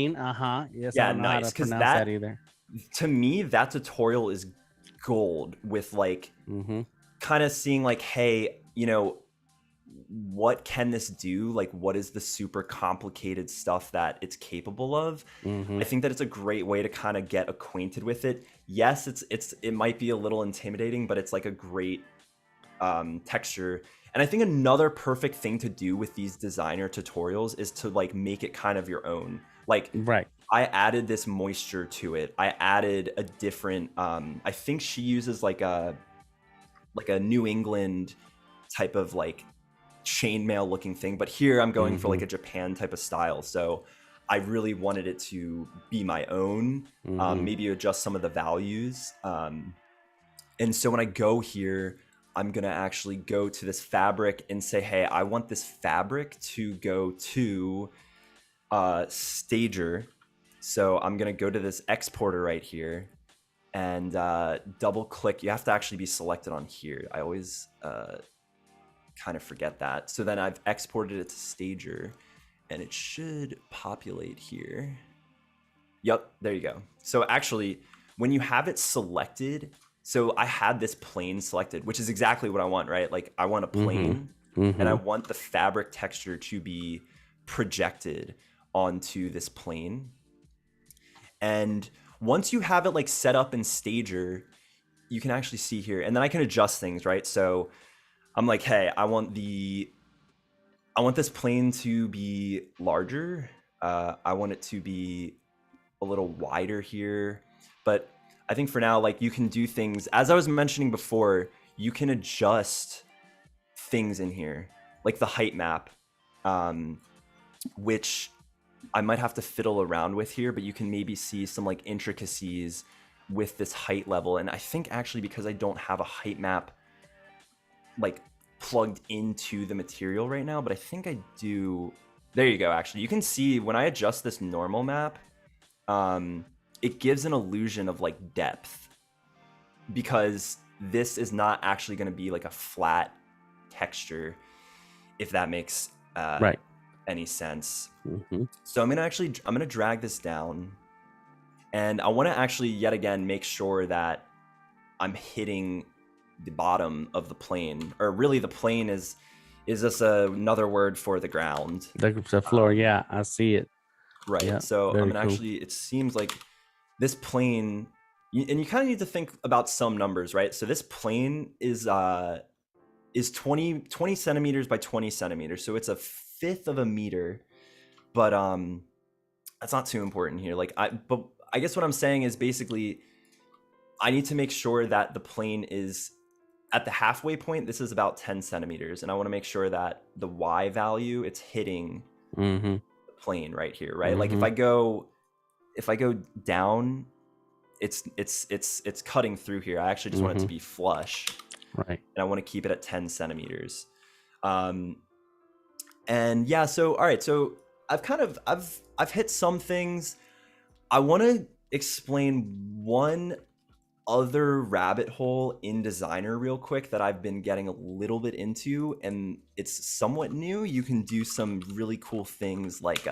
Yes, yeah, I don't know nice, how to pronounce that either. To me, that tutorial is gold, with like kind of seeing like, hey, you know, what can this do? Like, what is the super complicated stuff that it's capable of? I think that it's a great way to kind of get acquainted with it. Yes, it might be a little intimidating, but it's like a great texture. And I think another perfect thing to do with these designer tutorials is to like make it kind of your own. Like, I added this moisture to it. I added a different, I think she uses like a New England type of like chainmail looking thing, but here I'm going for like a Japan type of style. So I really wanted it to be my own, maybe adjust some of the values. And so when I go here, I'm going to actually go to this fabric and say, hey, I want this fabric to go to Stager. So I'm going to go to this exporter right here and double click. You have to actually be selected on here. I always kind of forget that. So then I've exported it to Stager and it should populate here. Yep, there you go. So actually, when you have it selected, so I had this plane selected, which is exactly what I want, right? Like I want a plane and I want the fabric texture to be projected onto this plane. And once you have it like set up in Stager, you can actually see here, and then I can adjust things, right? So I'm like, hey, I want this plane to be larger. I want it to be a little wider here, but I think for now, like you can do things, as I was mentioning before, you can adjust things in here, like the height map, which I might have to fiddle around with here, but you can maybe see some like intricacies with this height level. And I think actually because I don't have a height map like plugged into the material right now, but I think I do. There you go. Actually, you can see when I adjust this normal map, it gives an illusion of like depth because this is not actually going to be like a flat texture, if that makes any sense. So I'm gonna drag this down, and I want to actually yet again make sure that I'm hitting the bottom of the plane, or really the plane is just another word for the ground, the floor. Yeah, I see it. Right. Yeah, so I'm gonna cool. actually, it seems like this plane, and you kind of need to think about some numbers, right? So this plane is 20 centimeters by 20 centimeters, so it's a fifth of a meter, but that's not too important here. Like but I guess what I'm saying is basically I need to make sure that the plane is at the halfway point. This is about 10 centimeters, and I want to make sure that the Y value, it's hitting the plane right here, right? Like if I go down, it's cutting through here. I actually just want it to be flush, right? And I want to keep it at 10 centimeters. And yeah, so all right, so I've hit some things. I want to explain one other rabbit hole in Designer real quick that I've been getting a little bit into, and it's somewhat new. You can do some really cool things like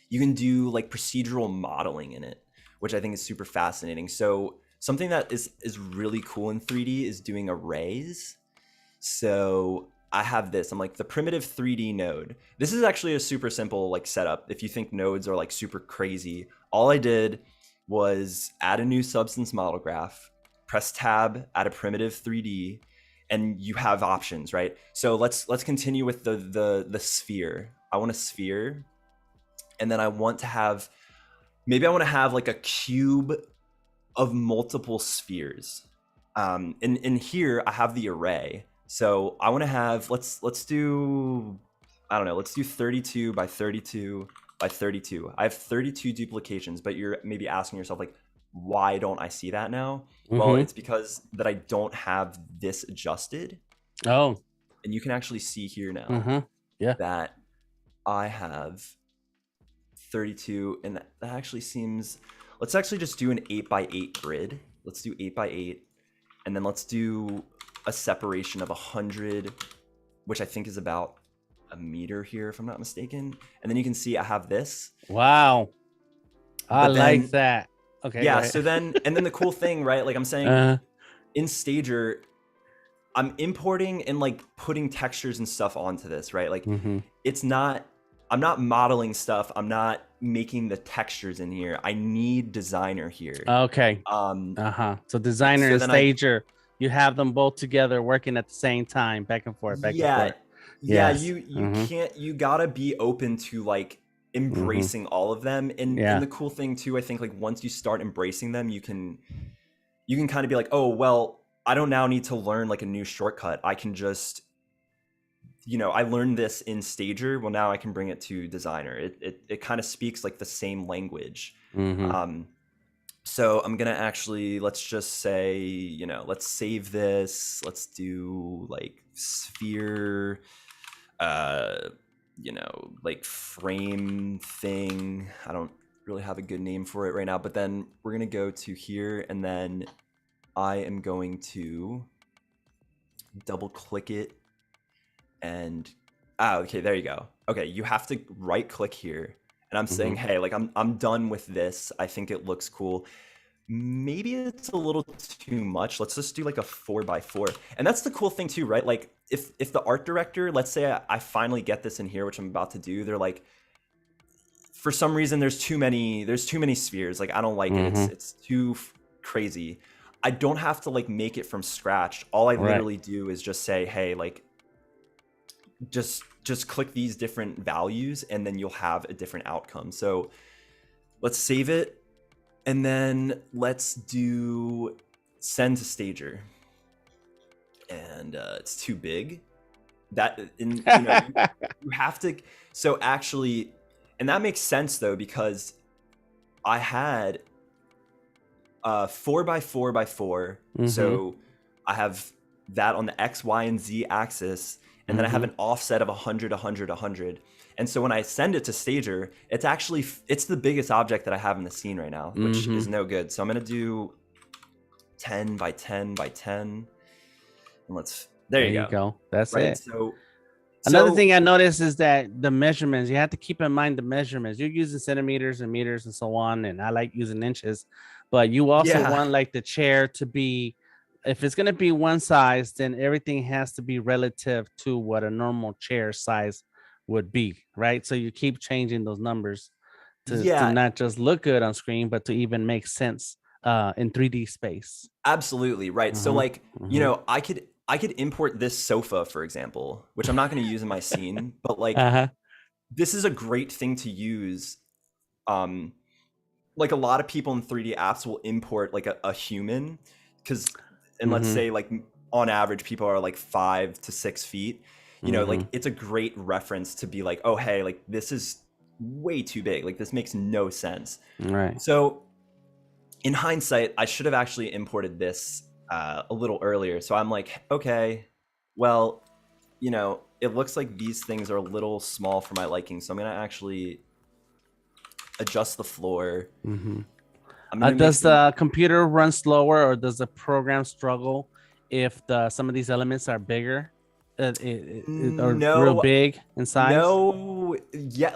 you can do like procedural modeling in it, which I think is super fascinating. So something that is really cool in 3D is doing arrays. So I have this, I'm like the primitive 3D node. This is actually a super simple like setup. If you think nodes are like super crazy, all I did was add a new substance model graph, press tab, add a primitive 3D, and you have options, right? So let's continue with the sphere. I want a sphere, and then I want to have, maybe I want to have like a cube of multiple spheres. In here I have the array. So I want to have, let's do, I don't know, let's do 32 by 32 by 32. I have 32 duplications, but you're maybe asking yourself like, why don't I see that now? Well, it's because that I don't have this adjusted. Oh. And you can actually see here now that I have 32, and that actually seems, let's actually just do an 8x8 grid. Let's do 8x8, and then let's do a separation of 100, which I think is about a meter here, if I'm not mistaken. And then you can see I have this. Wow. I like that. Okay. Yeah. So then, and then the cool thing, right? Like I'm saying in Stager, I'm importing and like putting textures and stuff onto this, right? Like it's not, I'm not modeling stuff. I'm not making the textures in here. I need Designer here. Okay. So Designer and Stager, you have them both together working at the same time, back and forth, back and forth. Yeah, you can't, you gotta be open to like embracing all of them. And the cool thing too, I think like once you start embracing them, you can kind of be like, oh, well, I don't now need to learn like a new shortcut. I can just I learned this in Stager. Well, now I can bring it to Designer. It kind of speaks like the same language. So I'm gonna actually, let's just say, let's save this. Let's do like sphere, like frame thing. I don't really have a good name for it right now, but then we're gonna go to here, and then I am going to double click it, and okay, there you go. Okay, you have to right click here, and I'm saying, hey, like I'm done with this. I think it looks cool. Maybe it's a little too much. Let's just do like a 4x4. And that's the cool thing too, right? Like if the art director, let's say I finally get this in here, which I'm about to do, they're like, for some reason there's too many spheres. Like I don't like it. It's too crazy. I don't have to like make it from scratch. All I literally do is just say, hey, like just click these different values, and then you'll have a different outcome. So let's save it. And then let's do send to Stager. And it's too big. You have to. So actually, and that makes sense though, because I had 4x4x4. So I have that on the X, Y, and Z axis. And then I have an offset of 100, 100, 100. And so when I send it to Stager, it's the biggest object that I have in the scene right now, which is no good. So I'm going to do 10 by 10 by 10. And there you go. That's right? It. So another thing I noticed is that the measurements, you have to keep in mind the measurements. You're using centimeters and meters and so on. And I like using inches, but you also want like the chair to be, if it's going to be one size, then everything has to be relative to what a normal chair size would be, right? So you keep changing those numbers to not just look good on screen, but to even make sense in 3D space. Absolutely, right. So like, I could import this sofa, for example, which I'm not going to use in my scene, but like this is a great thing to use. Like a lot of people in 3D apps will import like a human, and let's say like on average people are like 5 to 6 feet. Like it's a great reference to be like, oh, hey, like this is way too big. Like this makes no sense. Right. So in hindsight, I should have actually imported this a little earlier. So I'm like, okay, well, it looks like these things are a little small for my liking. So I'm going to actually adjust the floor. Does the computer run slower, or does the program struggle if some of these elements are bigger? Or real big in size? No,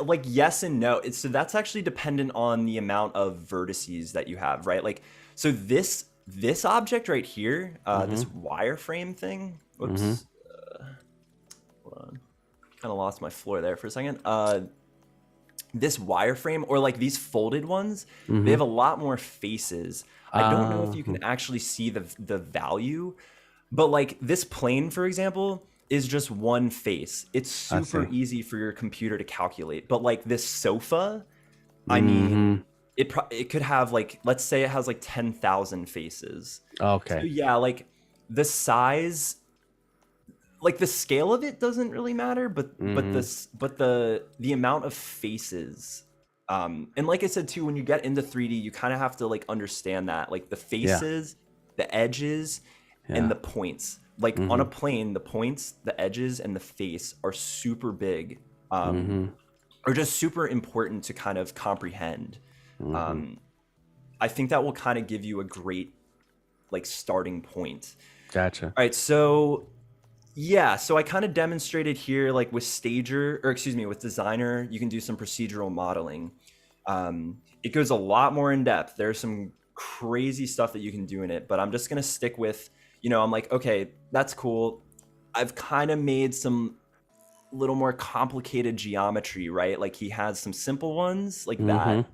like yes and no. So that's actually dependent on the amount of vertices that you have, right? Like, so this object right here, this wireframe thing. Whoops, hold on, kind of lost my floor there for a second. This wireframe, or like these folded ones, they have a lot more faces. I don't know if you can actually see the value, but like this plane, for example, is just one face. It's super easy for your computer to calculate. But like this sofa, I mean, it could have like, let's say it has like 10,000 faces. Okay. So yeah, like the size, like the scale of it doesn't really matter, but the amount of faces. And like I said too, when you get into 3D, you kind of have to like understand that, like the faces, the edges, and the points. Like on a plane, the points, the edges, and the face are super big, or just super important to kind of comprehend. I think that will kind of give you a great like starting point. Gotcha. All right, so yeah, so I kind of demonstrated here, like with with Designer, you can do some procedural modeling. It goes a lot more in depth. There's some crazy stuff that you can do in it, but I'm just gonna stick with, I'm like, okay, that's cool. I've kind of made some little more complicated geometry, right? Like he has some simple ones like that,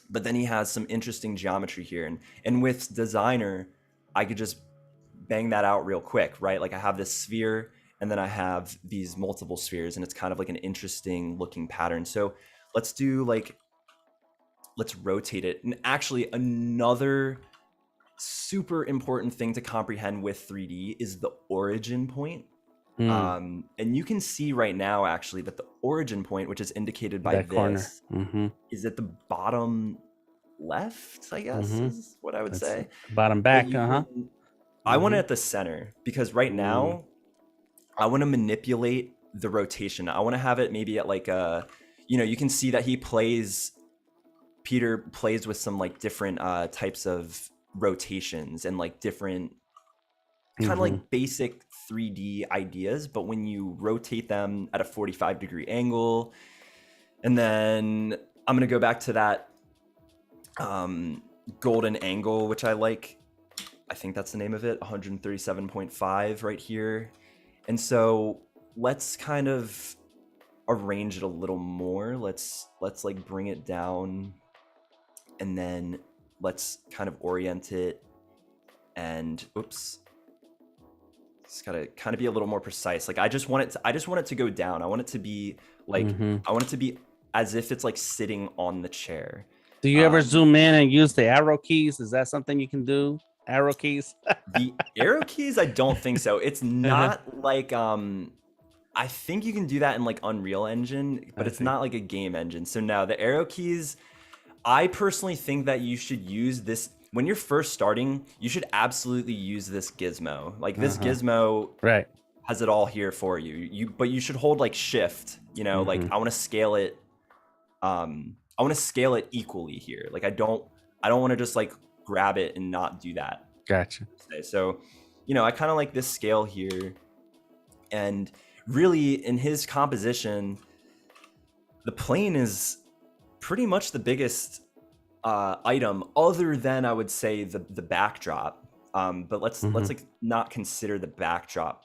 but then he has some interesting geometry here. And with Designer, I could just bang that out real quick, right? Like I have this sphere, and then I have these multiple spheres, and it's kind of like an interesting looking pattern. So let's rotate it. And actually another super important thing to comprehend with 3D is the origin point. And you can see right now actually that the origin point, which is indicated by That corner. this, is at the bottom left, I guess is what I would That's say. bottom But back. you can, I want it at the center because right now I want to manipulate the rotation. I want to have it maybe at like a, you can see that Peter plays with some like different types of rotations and like different kind of like basic 3D ideas, but when you rotate them at a 45-degree angle, and then I'm gonna go back to that golden angle, which I like. I think that's the name of it, 137.5 right here. And so let's kind of arrange it a little more. Let's like bring it down, and then let's kind of orient it. And oops. It's gotta kind of be a little more precise. Like I just want it to go down. I want it to be like I want it to be as if it's like sitting on the chair. Do you ever zoom in and use the arrow keys? Is that something you can do? Arrow keys? The arrow keys, I don't think so. It's not like I think you can do that in like Unreal Engine, but it's not like a game engine. So now the arrow keys, I personally think that you should use this. When you're first starting, you should absolutely use this gizmo. Like this gizmo has it all here for you. But you should hold like shift, like I want to scale it. I want to scale it equally here. Like I don't want to just like grab it and not do that. Gotcha. So, I kind of like this scale here. And really in his composition, the plane is pretty much the biggest item, other than I would say the backdrop. But let's like not consider the backdrop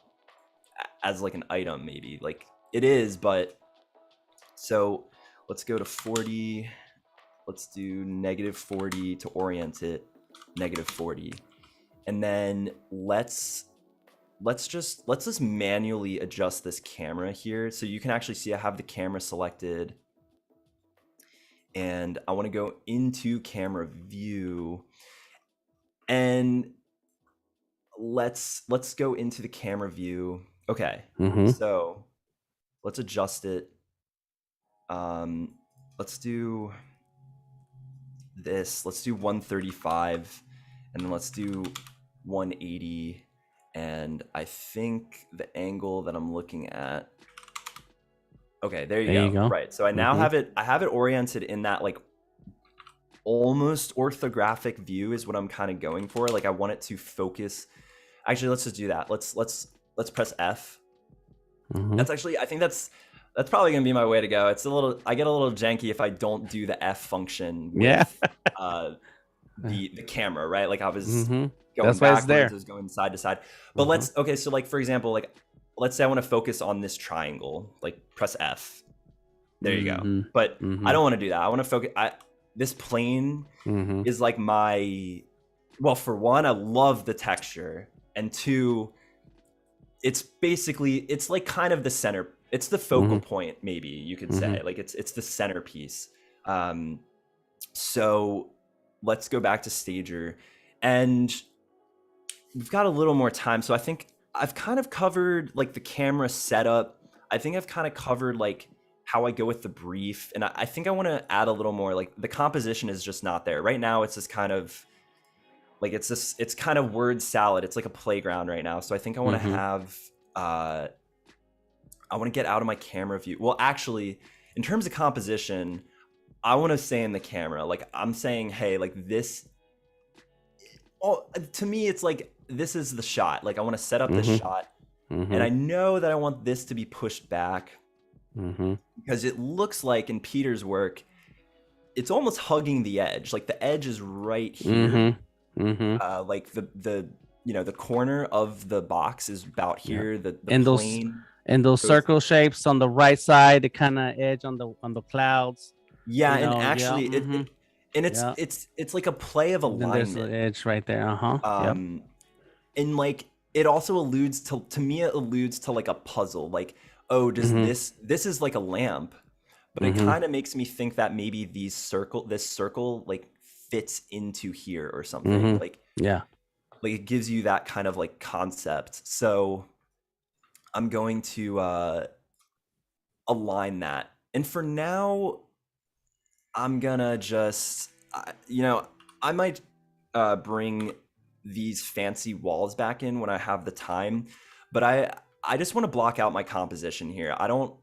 as like an item. Maybe like it is, but so let's go to 40. Let's do -40 to orient it, -40, and then let's just manually adjust this camera here. So you can actually see I have the camera selected. And I want to go into camera view, and let's go into the camera view. Okay, so let's adjust it. Let's do this. Let's do 135, and then let's do 180. And I think the angle that I'm looking at. Okay, there you go. Right. So I now have it oriented in that like almost orthographic view is what I'm kind of going for. Like I want it to focus. Actually, let's just do that. Let's press F. That's actually, I think that's probably gonna be my way to go. I get a little janky if I don't do the F function with the camera, right? Like I was going backwards, I was going side to side. But so like for example, like let's say I want to focus on this triangle, like press F. There you go. But I don't want to do that. I want to focus. This plane is like well, for one, I love the texture. And two, it's like kind of the center. It's the focal point, maybe you could say. Like it's the centerpiece. So let's go back to Stager. And we've got a little more time. So I think I've kind of covered like the camera setup. I think I've kind of covered like how I go with the brief. And I think I want to add a little more. Like the composition is just not there. Right now it's just kind of like it's kind of word salad. It's like a playground right now. So I think I want to have I want to get out of my camera view. Well, actually, in terms of composition, I want to say in the camera, like I'm saying, hey, like this, to me, it's like, this is the shot. Like I want to set up this shot, and I know that I want this to be pushed back because it looks like in Peter's work, it's almost hugging the edge. Like the edge is right here. Like the corner of the box is about here. The plane. And those circle shapes on the right side, the kind of edge on the clouds. Yeah, and actually, it's like a play of alignment. There's the edge right there. And like it also alludes to me. It alludes to like a puzzle. Like, oh, does this is like a lamp, but it kind of makes me think that maybe this circle like fits into here or something. Like it gives you that kind of like concept. So I'm going to align that. And for now, I'm gonna just, I might bring these fancy walls back in when I have the time, but I just want to block out my composition here. I don't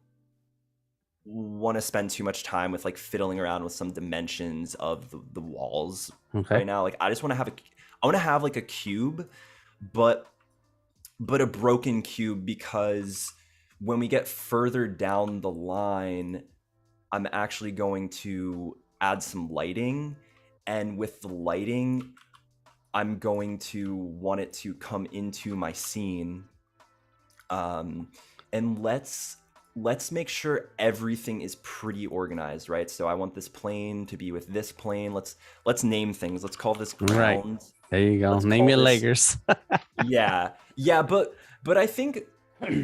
want to spend too much time with like fiddling around with some dimensions of the walls Okay. right now. Like I just want to have I want to have like a cube, but a broken cube, because when we get further down the line, I'm actually going to add some lighting, and with the lighting, I'm going to want it to come into my scene. And let's make sure everything is pretty organized, right? So I want this plane to be with this plane. Let's name things. Let's call this ground. Right. There you go. Let's Name call your this- Lakers. yeah, but I think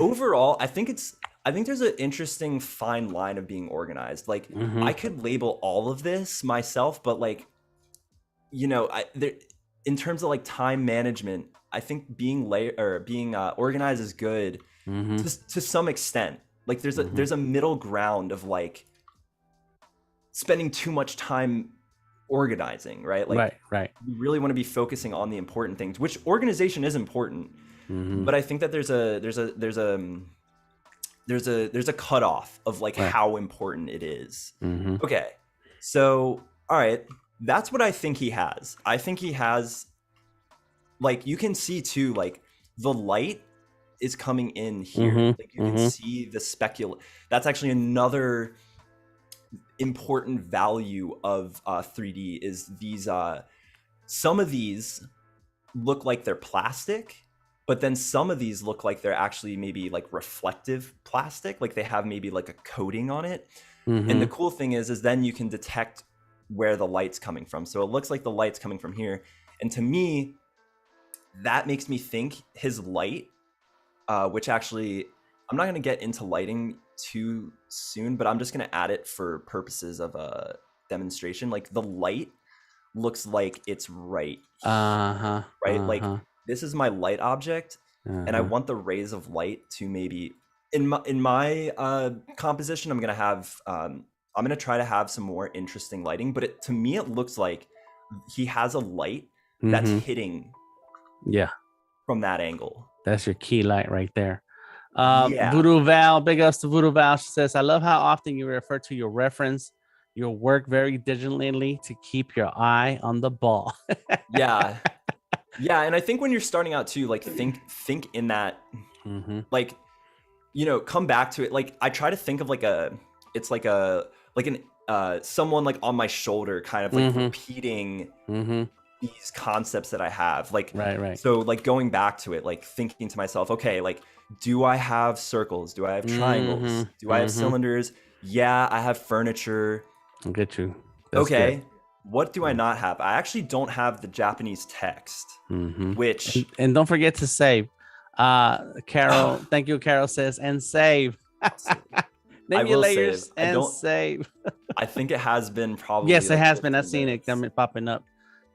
overall, I think there's an interesting fine line of being organized. Like I could label all of this myself, but like, in terms of like time management, I think being organized is good to some extent. Like there's a middle ground of like spending too much time organizing, right? Like right. you really want to be focusing on the important things, which organization is important. But I think that there's a cutoff of like how important it is. Okay, so all right, that's what I think he has. I think he has, like, you can see too, like the light is coming in here. Like you can see the specular. That's actually another important value of 3D is these. Some of these look like they're plastic, but then some of these look like they're actually maybe like reflective plastic, like they have maybe like a coating on it. And the cool thing is then you can detect where the light's coming from. So it looks like the light's coming from here. And to me, that makes me think his light, which actually, I'm not going to get into lighting too soon, but I'm just going to add it for purposes of a demonstration. Like the light looks like it's right. Like this is my light object, and I want the rays of light to maybe in my composition. I'm gonna try to have some more interesting lighting, but to me it looks like he has a light that's hitting from that angle. That's your key light right there. Voodoo Val, big ups to Voodoo Val. She says, I love how often you refer to your reference your work very digitally to keep your eye on the ball. Yeah, and I think when you're starting out too, like think in that, like, come back to it. Like I try to think of like someone like on my shoulder, kind of like repeating these concepts that I have. Like right. So like going back to it, like thinking to myself, okay, like do I have circles? Do I have triangles? Do I have cylinders? Yeah, I have furniture. I'll get you. That's okay. Good. What do I not have? I actually don't have the Japanese text, which... And don't forget to save. Carol, thank you, Carol says, and save. Name your layers and save. I think it has been probably... Yes, it has been. I've seen it popping up.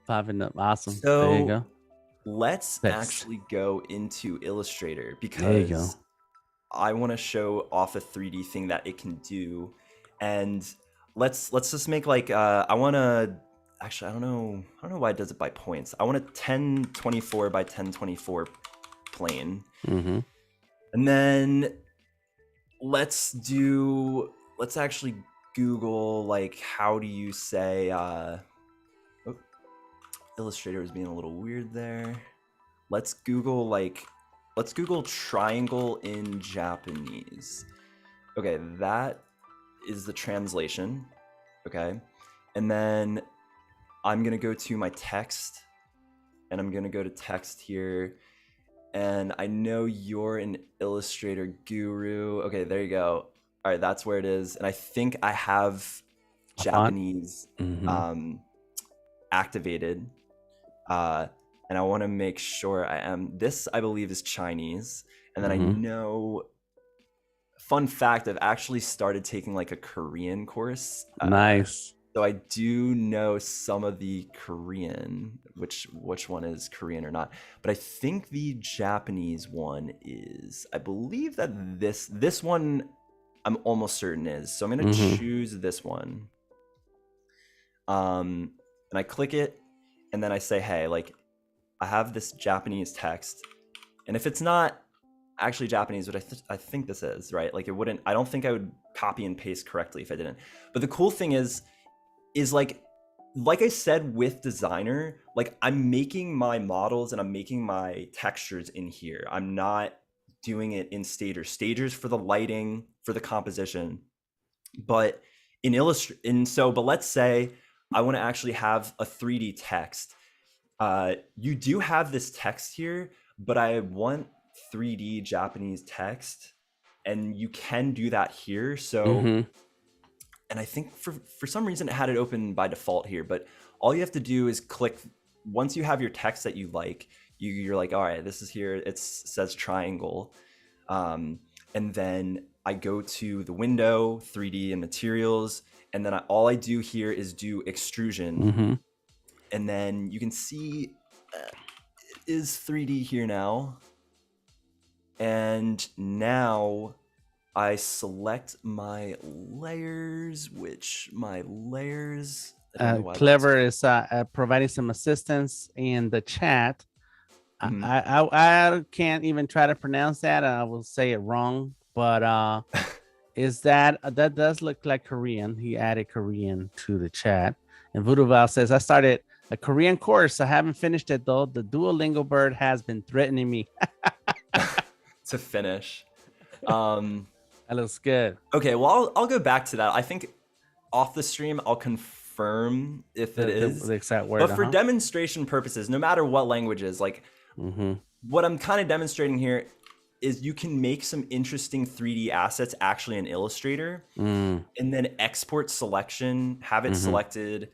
Awesome. So there you go. Let's actually go into Illustrator, because I want to show off a 3D thing that it can do. And let's just make like I want to actually I don't know why it does it by points. I want a 1024 by 1024 plane. And then let's actually Google like how do you say Illustrator is being a little weird there. Let's Google triangle in Japanese. Okay, that is the translation. Okay, and then I'm gonna go to my text, and I'm gonna go to text here, and I know you're an Illustrator guru. Okay, there you go. All right, that's where it is, and I think I have Japanese activated, and I want to make sure I am. This I believe is Chinese, and then I know. Fun fact, I've actually started taking like a Korean course. Nice. So I do know some of the Korean, which one is Korean or not, but I think the Japanese one is. I believe that this one I'm almost certain is. So I'm gonna choose this one. And I click it, and then I say, hey, like I have this Japanese text, and if it's not actually Japanese, which I think this is, right? Like it wouldn't. I don't think I would copy and paste correctly if I didn't. But the cool thing is like I said with designer, like I'm making my models and I'm making my textures in here. I'm not doing it in stagers for the lighting, for the composition. But in Illustrator, but let's say I want to actually have a 3D text. You do have this text here, but I want 3D Japanese text, and you can do that here. So and I think for some reason it had it open by default here, but all you have to do is click. Once you have your text that you like, you're like, all right, this is here. It says triangle. And then I go to the window, 3D and materials. And then all I do here is do extrusion. And then you can see it is 3D here now. And now I select my layers, which my layers. Clever is providing some assistance in the chat. I can't even try to pronounce that. I will say it wrong, but is that does look like Korean. He added Korean to the chat. And Voodoo Val says, I started a Korean course. I haven't finished it though. The Duolingo bird has been threatening me to finish. That looks good. Okay, well, I'll go back to that. I think off the stream, I'll confirm if it is the exact word. But for demonstration purposes, no matter what languages, like what I'm kind of demonstrating here is you can make some interesting 3D assets actually in Illustrator, and then export selection, have it selected,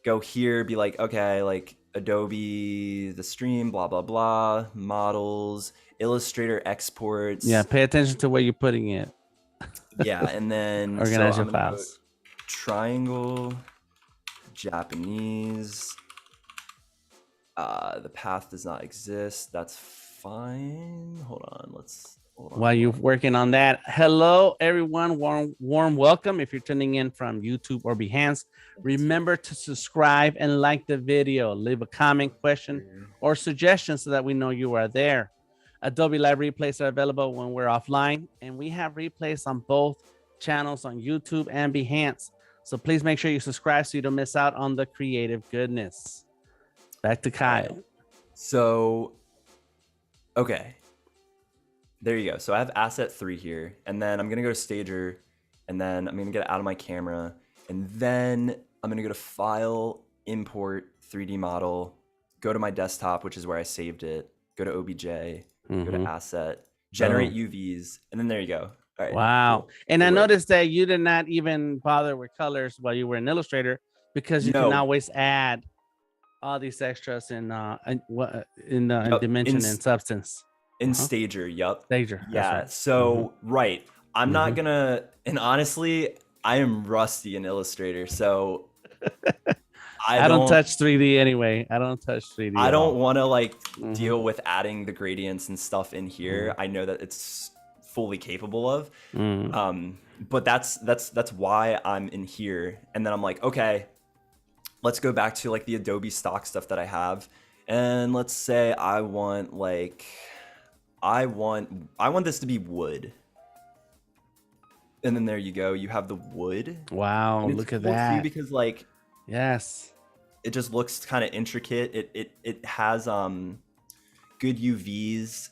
go here, be like, okay, like Adobe, the stream, blah, blah, blah, models, Illustrator exports. Yeah, pay attention to where you're putting it. Yeah, and then organize your files. Triangle, Japanese. The path does not exist. That's fine. Hold on. While you're working on that, hello everyone. Warm welcome. If you're tuning in from YouTube or Behance, remember to subscribe and like the video. Leave a comment, question, or suggestion so that we know you are there. Adobe Live replays are available when we're offline, and we have replays on both channels on YouTube and Behance. So please make sure you subscribe so you don't miss out on the creative goodness. Back to Kyle. So, okay. There you go. So I have asset 3 here, and then I'm going to go to Stager, and then I'm going to get it out of my camera, and then I'm going to go to File, Import, 3D Model, go to my desktop, which is where I saved it, go to OBJ, go to Asset, Generate UVs, and then there you go. All right. Wow. Cool. And I noticed that you did not even bother with colors while you were in Illustrator, because you can always add all these extras in Dimension and Substance. In Stager, Stager. Yeah. Right. So right. I'm not gonna, and honestly, I am rusty in Illustrator, so I don't touch 3D anyway. I don't touch 3D. I don't want to like deal with adding the gradients and stuff in here. I know that it's fully capable of. But that's why I'm in here. And then I'm like, okay, let's go back to like the Adobe Stock stuff that I have, and let's say I want like I want this to be wood. And then there you go. You have the wood. Wow, look at that. Because like, yes, it just looks kind of intricate. It has good UVs,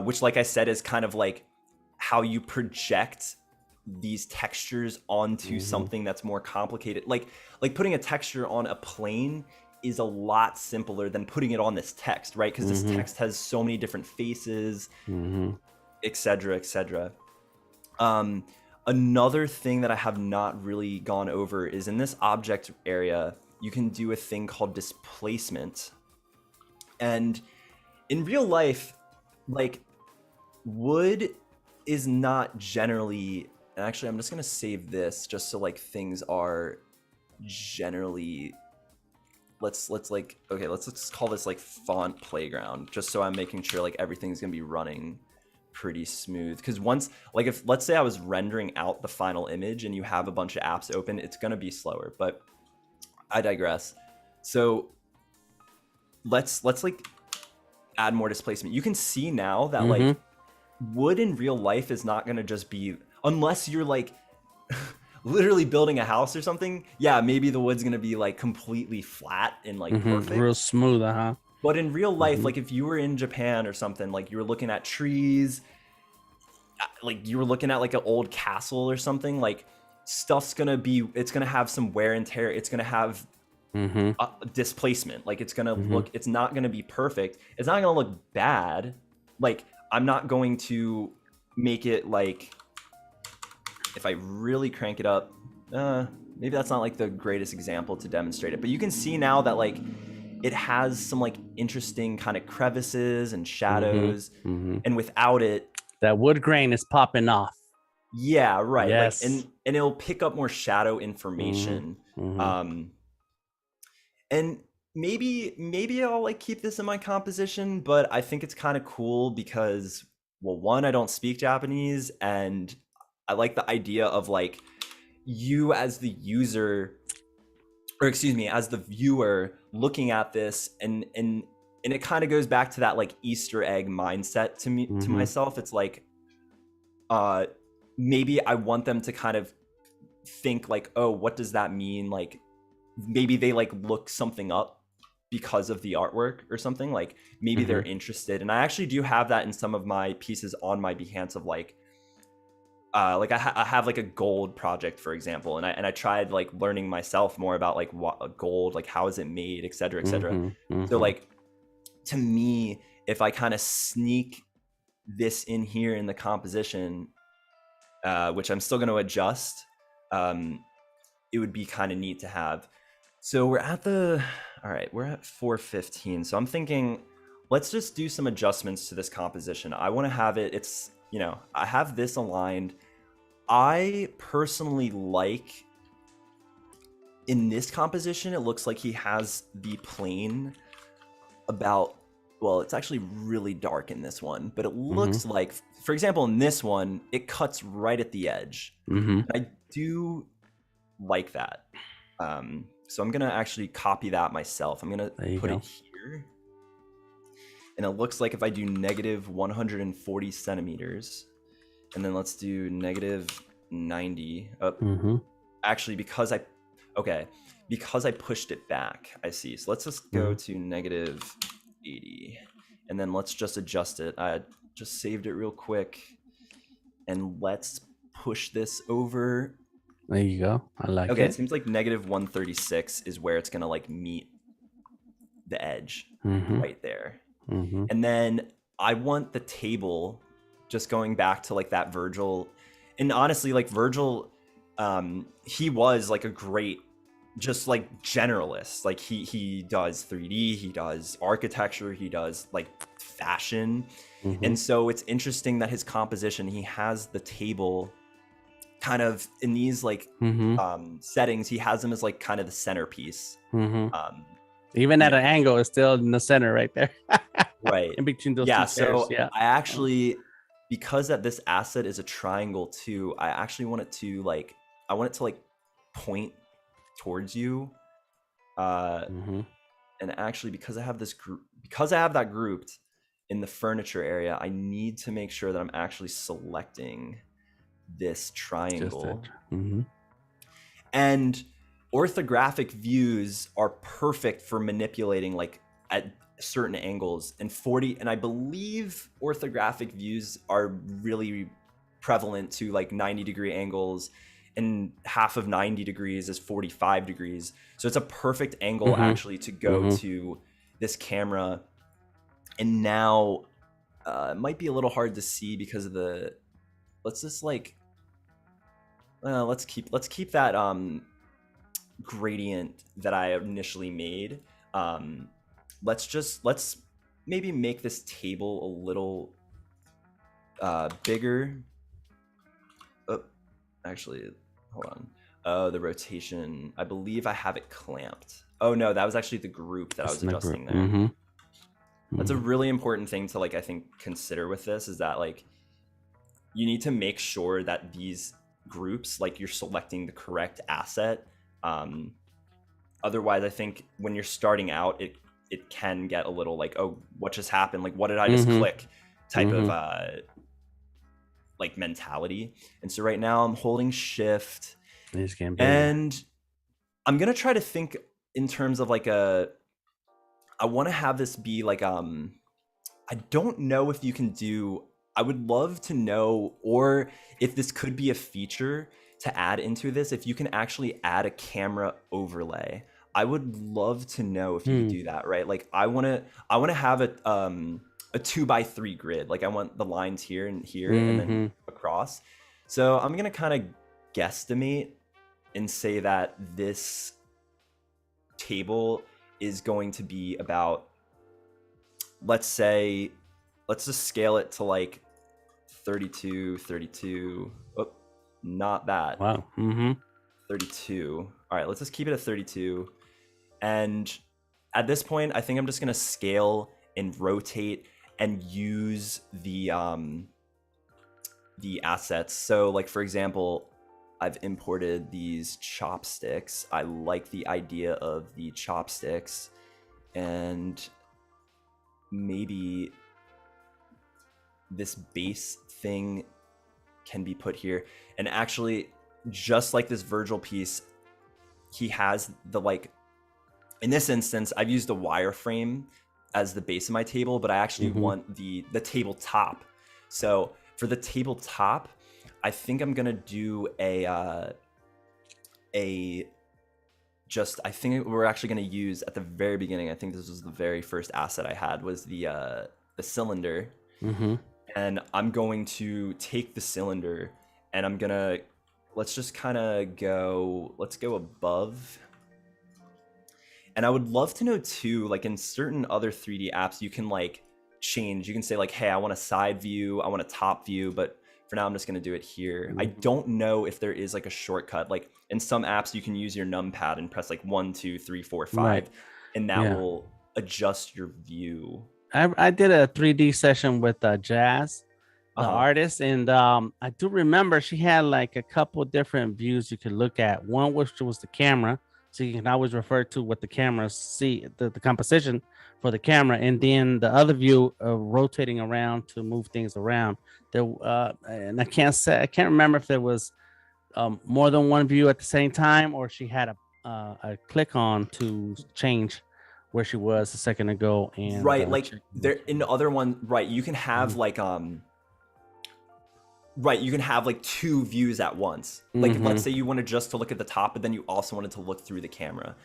which, like I said, is kind of like how you project these textures onto something that's more complicated. Like putting a texture on a plane is a lot simpler than putting it on this text, right? Because this text has so many different faces, etc., etc. Another thing that I have not really gone over is in this object area, you can do a thing called displacement. And in real life, like, wood is not generally, and actually I'm just gonna save this just so like things are generally, let's like, okay, let's call this like font playground, just so I'm making sure like everything's gonna be running pretty smooth. Because once, like, if let's say I was rendering out the final image and you have a bunch of apps open, it's gonna be slower, but I digress. So let's like add more displacement. You can see now that like wood in real life is not gonna just be, unless you're like literally building a house or something. Yeah, maybe the wood's gonna be like completely flat and like perfect, real smooth. But in real life, like if you were in Japan or something, like you were looking at trees, like you were looking at like an old castle or something, like stuff's gonna be, it's gonna have some wear and tear. It's gonna have displacement. Like it's gonna look, it's not gonna be perfect. It's not gonna look bad. Like I'm not going to make it like, if I really crank it up, maybe that's not like the greatest example to demonstrate it, but you can see now that like it has some like interesting kind of crevices and shadows, and without it, that wood grain is popping off. Yeah, right. Yes. Like, and it'll pick up more shadow information. And maybe I'll like keep this in my composition, but I think it's kind of cool because, well, one, I don't speak Japanese, and I like the idea of like you as the user, or excuse me, as the viewer looking at this, and it kind of goes back to that like Easter egg mindset to me, to myself. It's like, maybe I want them to kind of think like, oh, what does that mean? Like maybe they like look something up because of the artwork or something, like maybe they're interested. And I actually do have that in some of my pieces on my Behance of like I have like a gold project, for example, and I tried like learning myself more about like what gold, like how is it made, et cetera, et cetera. So like, to me, if I kind of sneak this in here in the composition, which I'm still going to adjust, it would be kind of neat to have. So we're at all right, we're at 4:15. So I'm thinking, let's just do some adjustments to this composition. I want to have it, it's, you know, I have this aligned. I personally like, in this composition, it looks like he has the plane about, well, it's actually really dark in this one, but it looks like, for example, in this one, it cuts right at the edge. I do like that. So I'm gonna actually copy that myself. I'm gonna put it here. And it looks like if I do negative 140 centimeters, and then let's do negative 90. Actually, because I pushed it back, I see. So let's just go to negative 80, and then let's just adjust it. I just saved it real quick, and let's push this over. There you go. I like it. Okay, it seems like negative 136 is where it's gonna like meet the edge right there. And then I want the table, just going back to like that Virgil, and honestly, like Virgil, he was like a great, just like generalist. Like he does 3D, he does architecture, he does like fashion. And so it's interesting that his composition, he has the table kind of in these like settings, he has them as like kind of the centerpiece. Even at an angle, it's still in the center right there. Right. In between those two so chairs. Yeah. I actually, because that this asset is a triangle too, I actually want it to like, I want it to like point towards you. And actually, because I have this group, because I have that grouped in the furniture area, I need to make sure that I'm actually selecting this triangle. And orthographic views are perfect for manipulating like at certain angles, and I believe orthographic views are really prevalent to like 90-degree angles, and half of 90 degrees is 45 degrees. So it's a perfect angle actually to go to this camera. And now it might be a little hard to see because of the, let's just like, let's keep that gradient that I initially made. Let's maybe make this table a little bigger. Oh, actually, hold Oh, the rotation. I believe I have it clamped. Oh no, that was actually the group that I was adjusting there. Mm-hmm. That's a really important thing to like, I think, consider with this, is that like you need to make sure that these groups, like you're selecting the correct asset. Otherwise, I think when you're starting out, it can get a little like, oh, what just happened? Like, what did I just click? Type of like mentality. And so right now I'm holding shift, and I'm gonna try to think in terms of like I want to have this be like I don't know if you can do, I would love to know, or if this could be a feature to add into this, if you can actually add a camera overlay. I would love to know if you could do that, right? Like I want to have a 2x3 grid. Like I want the lines here and here and then across. So I'm gonna kind of guesstimate and say that this table is going to be about, let's just scale it to like 32. Oh, not that. Wow. 32. All right, let's just keep it at 32. And at this point, I think I'm just gonna scale and rotate and use the assets. So like, for example, I've imported these chopsticks. I like the idea of the chopsticks, and maybe this base thing can be put here. And actually, just like this Virgil piece, he has the, like, in this instance, I've used a wireframe as the base of my table, but I actually want the tabletop. So for the tabletop, I think I'm gonna do I think we're actually gonna use at the very beginning, I think this was the very first asset I had, was the cylinder. And I'm going to take the cylinder and I'm gonna, let's just kind of go above. And I would love to know too, like in certain other 3D apps, you can like change, you can say like, hey, I want a side view, I want a top view, but for now I'm just gonna do it here. I don't know if there is like a shortcut. Like in some apps, you can use your numpad and press like 1, 2, 3, 4, 5, and that will adjust your view. I did a 3D session with Jazz, the artist, and I do remember she had like a couple different views you could look at. One which was the camera, so you can always refer to what the camera see, the composition for the camera, and then the other view of rotating around to move things around. There, and I can't remember if there was more than one view at the same time, or she had a click on to change where she was a second ago. And like there in the other one, you can have like you can have like two views at once. Like let's say you wanted just to look at the top, but then you also wanted to look through the camera.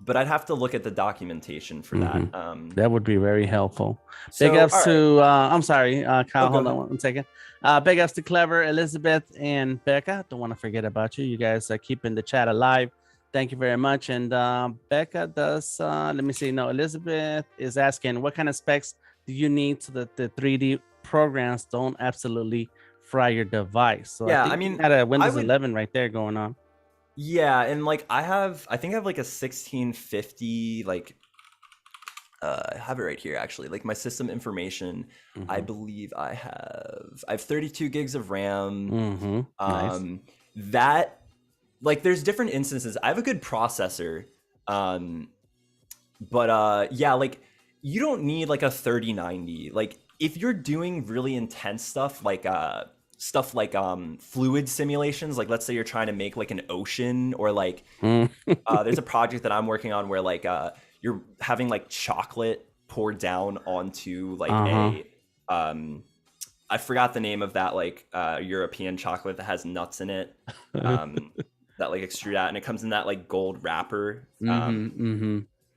But I'd have to look at the documentation for that. That would be very helpful. Big ups to I'm sorry, Kyle, hold on one second. Big ups to Clever, Elizabeth, and Becca. Don't want to forget about you. You guys are keeping the chat alive. Thank you very much. And Becca does, let me see. No, Elizabeth is asking, what kind of specs do you need so that the 3D programs don't absolutely fry your device? So yeah, I mean, you had a Windows 11 right there going on. Yeah, and like I think I have like a 1650, like I have it right here actually, like my system information. I believe I have 32 gigs of RAM. Nice. That, like, there's different instances. I have a good processor, but yeah, like you don't need like a 3090. Like if you're doing really intense stuff like fluid simulations, like let's say you're trying to make like an ocean, or like there's a project that I'm working on where like you're having like chocolate poured down onto like I forgot the name of that, like European chocolate that has nuts in it, that like extrude out, and it comes in that like gold wrapper.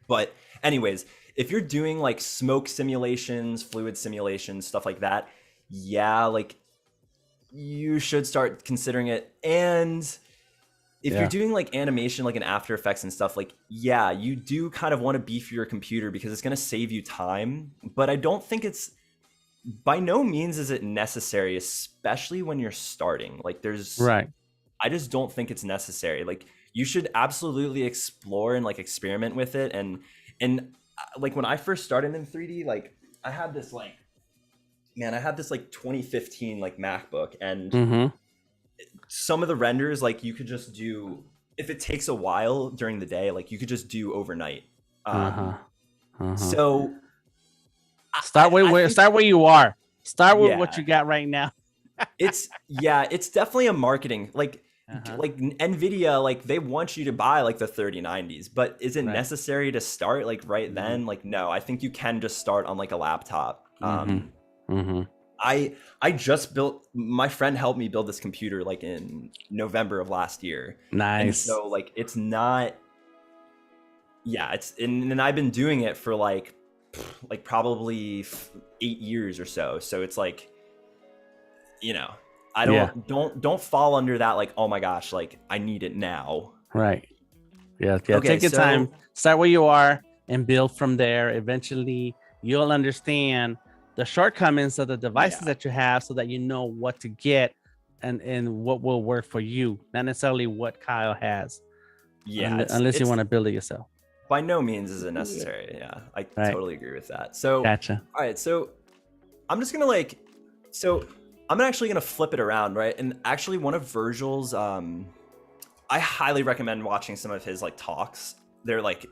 But anyways, if you're doing like smoke simulations, fluid simulations, stuff like that, yeah, like you should start considering it. And if you're doing like animation, like in After Effects and stuff, like, yeah, you do kind of want to beef your computer because it's going to save you time. But I don't think it's, by no means is it necessary, especially when you're starting. Like there's, I just don't think it's necessary. Like you should absolutely explore and like experiment with it. And like when I first started in 3D, like I had this like, man, I had this like 2015 like MacBook, and Mm-hmm. some of the renders like you could just do, if it takes a while during the day, like you could just do overnight. Uh-huh. Uh-huh. So Start where you are. Start with what yeah, you got right now. it's definitely a marketing Uh-huh. like Nvidia, like they want you to buy like the 3090s, but is it Right. necessary to start like right Mm-hmm. then? Like no, I think you can just start on like a laptop. Mm-hmm. Mm-hmm. I just built, my friend helped me build this computer like in November of last year, and Nice. so like it's not, yeah, it's and I've been doing it for like probably 8 years or so. So it's like, you know, I Yeah. don't fall under that like, oh my gosh, like I need it now. Right. Yeah. Yeah. Okay, Take your time. so Start where you are and build from there. Eventually, you'll understand the shortcomings of the devices yeah, that you have, so that you know what to get and what will work for you, not necessarily what Kyle has, yeah, unless you it's want to build it yourself. by no means is it necessary. Yeah, I Right. totally agree with that. So, Gotcha. all right, so I'm just gonna like, so I'm actually gonna flip it around, right? And actually, one of Virgil's, I highly recommend watching some of his like talks. They're like,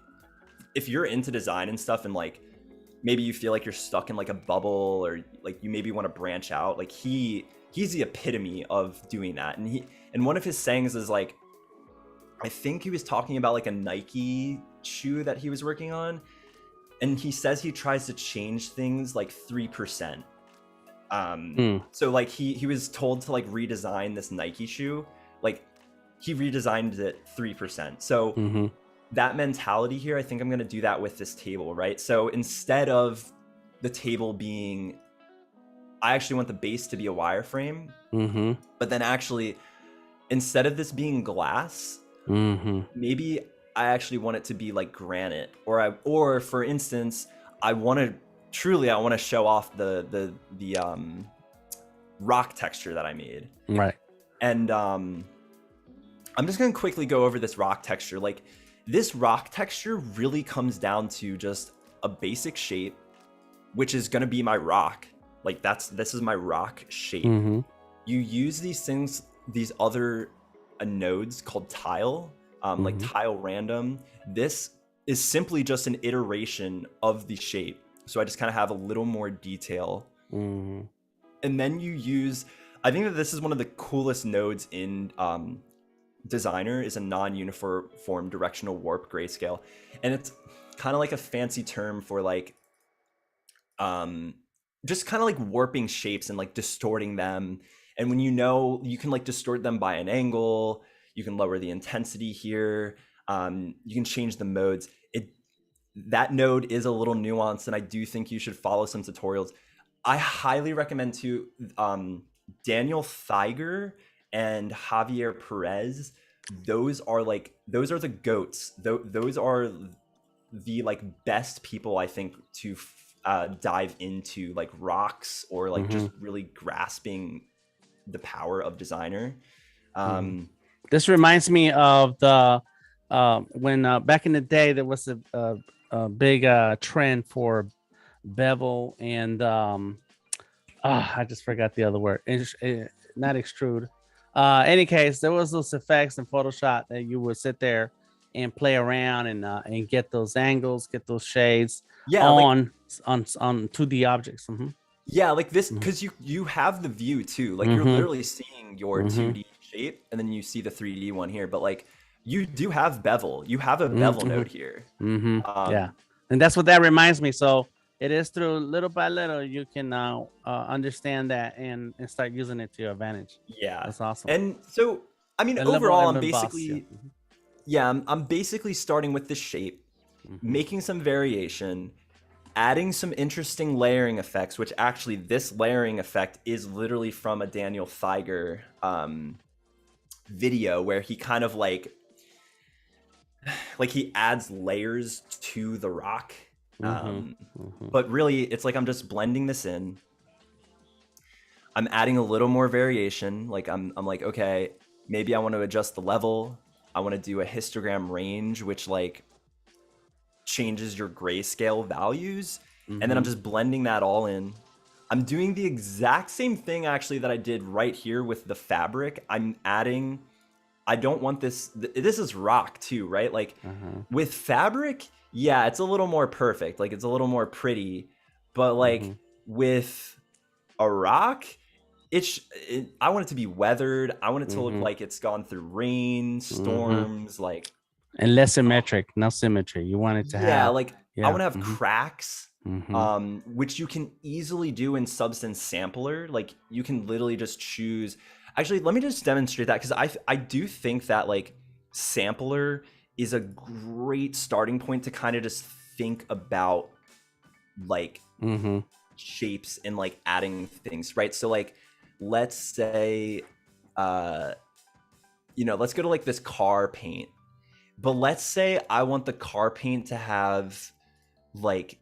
if you're into design and stuff, and like maybe you feel like you're stuck in like a bubble, or like you maybe want to branch out, like he's the epitome of doing that. And one of his sayings is like, I think he was talking about like a Nike shoe that he was working on, and he says he tries to change things like 3%. Mm. So like he was told to like redesign this Nike shoe, like he redesigned it 3%. So Mm-hmm. that mentality here, I think I'm going to do that with this table, right? So instead of the table being, I actually want the base to be a wireframe, Mm-hmm. but then actually instead of this being glass, Mm-hmm. maybe I actually want it to be like granite, or for instance, I want to show off the rock texture that I made. Right. And I'm just going to quickly go over this rock texture. Like this rock texture really comes down to just a basic shape, which is going to be my rock. Like this is my rock shape. Mm-hmm. You use these things, these other nodes called tile, like Mm-hmm. tile random. This is simply just an iteration of the shape. So I just kind of have a little more detail. Mm-hmm. And then you use, I think that this is one of the coolest nodes in Designer, is a non-uniform directional warp grayscale. And it's kind of like a fancy term for like, just kind of like warping shapes and like distorting them. And when you can like distort them by an angle, you can lower the intensity here. You can change the modes. That node is a little nuanced, and I do think you should follow some tutorials. I highly recommend to Daniel Theiger and Javier Perez. Those are the goats. Those are the like best people, I think, to dive into like rocks, or like Mm-hmm. just really grasping the power of Designer. This reminds me of the when back in the day there was a big trend for bevel and I just forgot the other word. Not extrude. Any case, there was those effects in Photoshop that you would sit there and play around and get those angles, get those shades Yeah, like on 2D objects. Mm-hmm. yeah, like this, Mm-hmm. because you have the view too. Like you're Mm-hmm. literally seeing your Mm-hmm. 2D shape, and then you see the 3D one here. But like you do have bevel. You have a bevel Mm-hmm. node here. Mm-hmm. Um, Yeah, and that's what that reminds me. So it is through little by little you can now understand that and start using it to your advantage. yeah, That's awesome. and so I mean, El overall, I'm boss. Yeah. basically, yeah, I'm basically starting with the shape, Mm-hmm. making some variation, adding some interesting layering effects, which actually this layering effect is literally from a Daniel Theiger video, where he kind of like he adds layers to the rock. Mm-hmm. Mm-hmm. But really, it's like I'm just blending this in. I'm adding a little more variation. Like I'm like, okay, Maybe I want to adjust the level. I want to do a histogram range, which like changes your grayscale values. And then I'm just blending that all in. I'm doing the exact same thing actually that I did right here with the fabric. I'm adding, I don't want this is rock too, right? Like with fabric, yeah, it's a little more perfect. Like it's a little more pretty, but like with a rock, I want it to be weathered. I want it to look like it's gone through rain, storms, like, and less symmetric, no symmetry. You want it to have, like I want to have cracks. Which you can easily do in Substance Sampler. Like you can literally just choose. Actually, let me just demonstrate that, because I do think that like Sampler is a great starting point to kind of just think about like shapes and like adding things, right? So like let's say let's go to like this car paint, but let's say I want the car paint to have like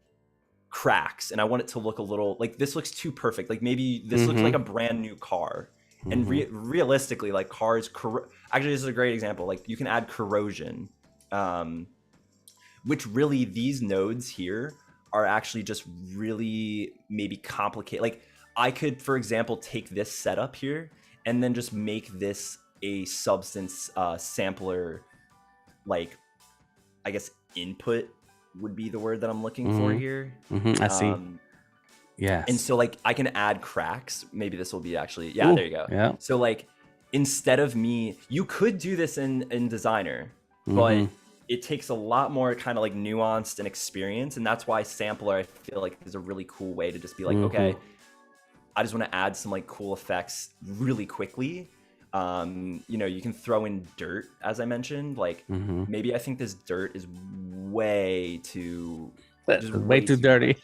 cracks, and I want it to look a little like, this looks too perfect, like maybe this looks like a brand new car. And realistically, like cars actually, this is a great example. Like you can add corrosion, which really these nodes here are actually just really maybe complicated. Like I could, for example, take this setup here and then just make this a substance sampler, like I guess input would be the word that I'm looking for here. I see. Yeah. And so like I can add cracks. Maybe this will be actually, yeah, there you go. Yeah. So like instead of you could do this in Designer, but it takes a lot more kind of like nuanced and experience. And that's why Sampler, I feel like, is a really cool way to just be like, okay, I just want to add some like cool effects really quickly. You can throw in dirt, as I mentioned. Like maybe I think this dirt is way too dirty.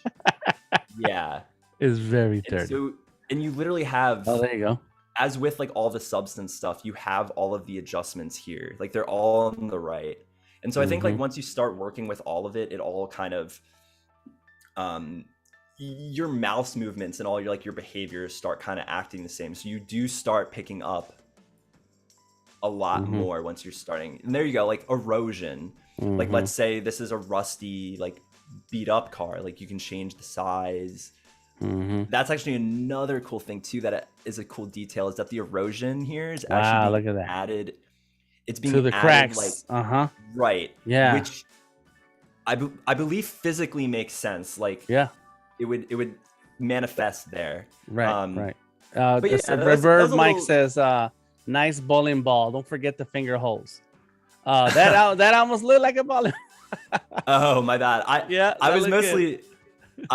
Yeah, it's very dirty. And you literally have, oh, there you go, as with like all the substance stuff, you have all of the adjustments here, like they're all on the right. And so I think like once you start working with all of it, it all kind of your mouse movements and all your like your behaviors start kind of acting the same. So you do start picking up a lot more once you're starting. And there you go, like erosion. Like let's say this is a rusty, like beat up car, like you can change the size. That's actually another cool thing too, that is a cool detail, is that the erosion here is actually being added. It's being to the added, cracks, like right, yeah, which I believe physically makes sense. Like it would manifest there, right. But yeah, Reverb Mike says nice bowling ball, don't forget the finger holes. That almost looked like a bowling. Oh, my bad. I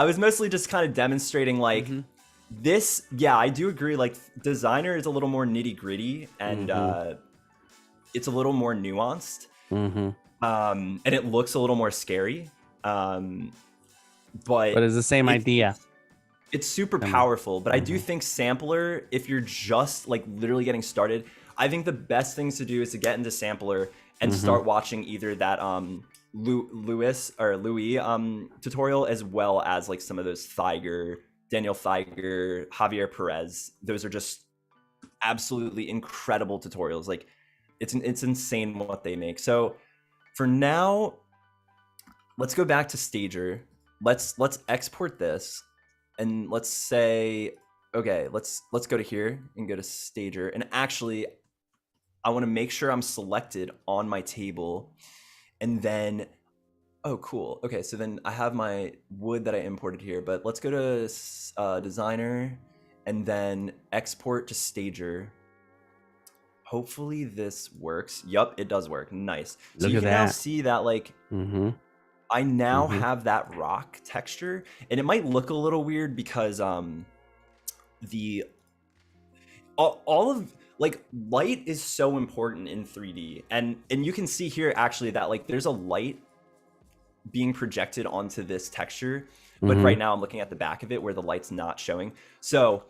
was mostly just kind of demonstrating like this. Yeah, I do agree. Like Designer is a little more nitty gritty, and it's a little more nuanced, and it looks a little more scary. But it's the same idea. It's super powerful. But I do think Sampler, if you're just like literally getting started, I think the best things to do is to get into Sampler and start watching either that Louis tutorial, as well as like some of those Daniel Theiger, Javier Perez. Those are just absolutely incredible tutorials. Like it's insane what they make. So for now, let's go back to Stager. Let's export this, and let's say, okay, let's go to here and go to Stager. And actually, I want to make sure I'm selected on my table, and then, oh, cool. Okay, so then I have my wood that I imported here, but let's go to Designer and then export to Stager. Hopefully this works. Yup, it does work. Nice. So you can now see that like I now have that rock texture, and it might look a little weird because all of like light is so important in 3D, and you can see here actually that like there's a light being projected onto this texture, but right now I'm looking at the back of it where the light's not showing. So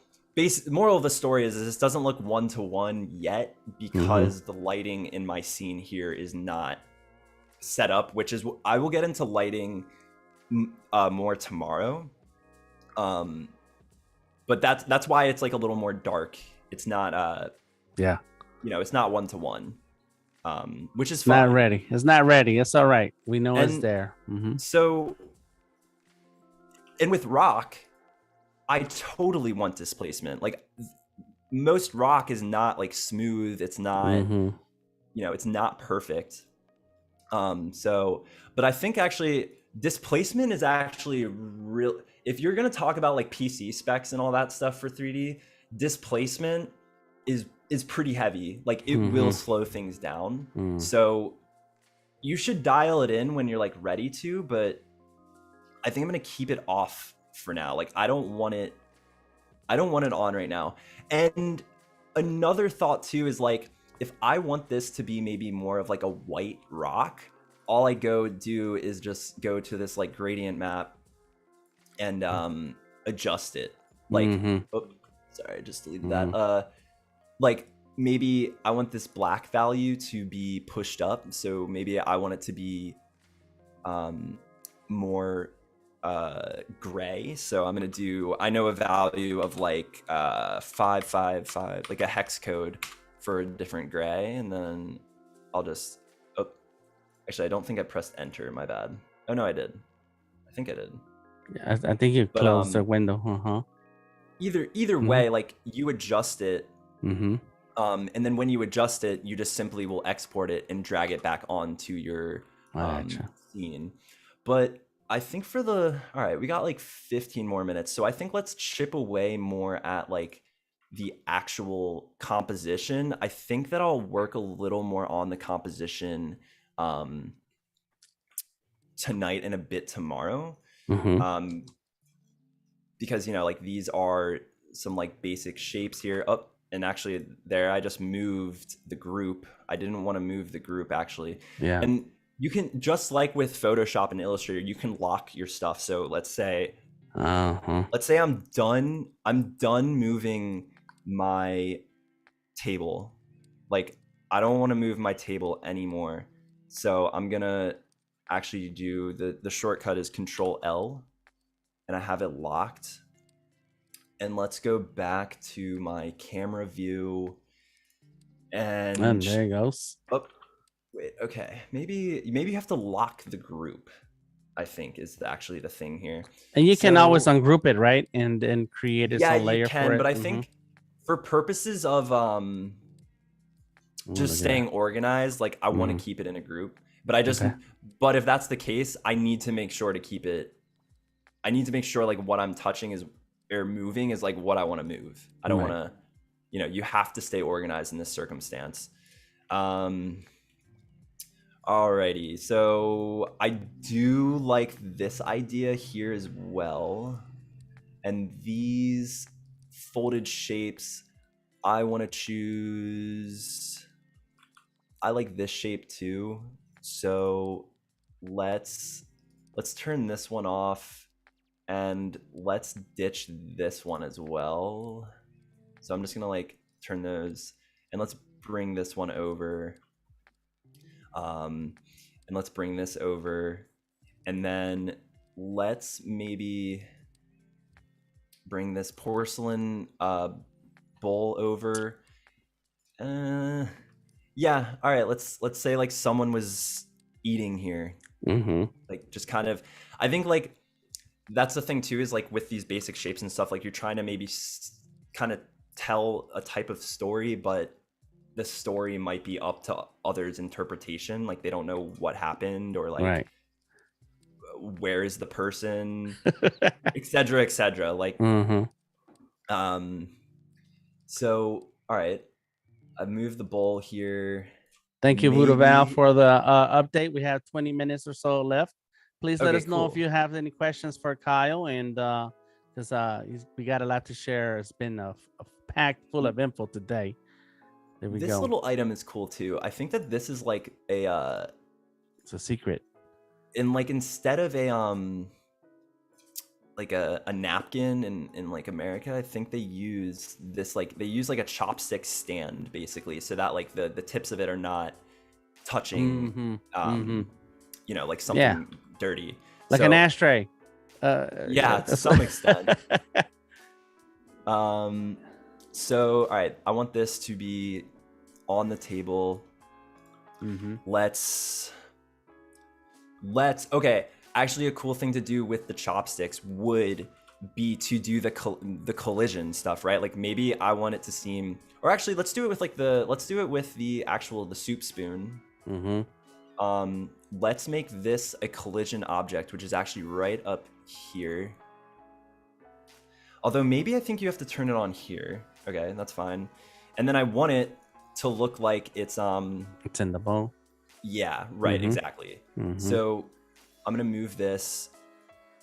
moral of the story is this doesn't look one-to-one yet, because the lighting in my scene here is not set up, which is, I will get into lighting more tomorrow, but that's why it's like a little more dark. It's not it's not 1-to-1, which is Not fine. ready. It's not ready. It's all right. We know it's And there. Mm-hmm. So, and with rock, I totally want displacement. Like most rock is not like smooth. It's not, Mm-hmm. it's not perfect. But I think actually displacement is actually real. If you're going to talk about like PC specs and all that stuff for 3D, displacement is pretty heavy. Like it will slow things down. So you should dial it in when you're like ready to, but I think I'm going to keep it off for now. Like I don't want it on right now. And another thought too is like, if I want this to be maybe more of like a white rock, all I do is just go to this like gradient map and adjust it. Like, oh, sorry, I just deleted that. Like maybe I want this black value to be pushed up. So maybe I want it to be more gray. So I'm gonna I know a value of like 555, like a hex code for a different gray, and then I'll just actually I don't think I pressed enter, my bad. Oh no, I did. I think I did. Yeah, I think you closed the window. Either way, like you adjust it, and then when you adjust it, you just simply will export it and drag it back onto your scene. But I think all right, we got like 15 more minutes. So I think let's chip away more at like the actual composition. I think that I'll work a little more on the composition tonight and a bit tomorrow. Because, like these are some like basic shapes here. Oh, and actually there, I just moved the group. I didn't want to move the group actually. Yeah. And you can, just like with Photoshop and Illustrator, you can lock your stuff. So let's say I'm done moving my table. Like I don't want to move my table anymore. So I'm gonna actually do the shortcut is Control L, and I have it locked. And let's go back to my camera view. And there it goes. Oh, wait, okay. Maybe you have to lock the group, I think is actually the thing here. And you can always ungroup it, right? And then create its own layer for it. But I think for purposes of just staying organized, like I want to keep it in a group. But but if that's the case, I need to make sure to keep it. I need to make sure like what I'm touching or moving is like what I want to move. I don't want to, you have to stay organized in this circumstance. Alrighty, so I do like this idea here as well. And these folded shapes, I want to choose, I like this shape too. So let's turn this one off and let's ditch this one as well. So I'm just gonna like turn those and let's bring this one over. And let's bring this over, and then let's maybe bring this porcelain bowl over. Yeah, all right, let's say like someone was eating here. Like just kind of, I think like that's the thing too, is like with these basic shapes and stuff, like you're trying to maybe kind of tell a type of story, but the story might be up to others' interpretation. Like they don't know what happened, or like where is the person, etc., etc. Like so all right, I've moved the bowl here. Thank you, Budaval, for the update. We have 20 minutes or so left. Please let us know if you have any questions for Kyle, and because we got a lot to share. It's been a packed full of info today. There we go. This little item is cool too. I think that this is like it's a secret. And like instead of a like a napkin in like America, I think they use this, like they use like a chopstick stand basically, so that like the tips of it are not touching like something dirty, like an ashtray. Yeah, to some extent. So all right, I want this to be on the table. Mm-hmm. Okay, actually a cool thing to do with the chopsticks would be to do the collision stuff, right? Like maybe I want it to seem, or actually let's do it with the soup spoon. Mm-hmm. Let's make this a collision object, which is actually right up here. Although maybe I think you have to turn it on here. Okay, that's fine. And then I want it to look like it's in the bowl. Yeah, right, exactly. So I'm gonna move this,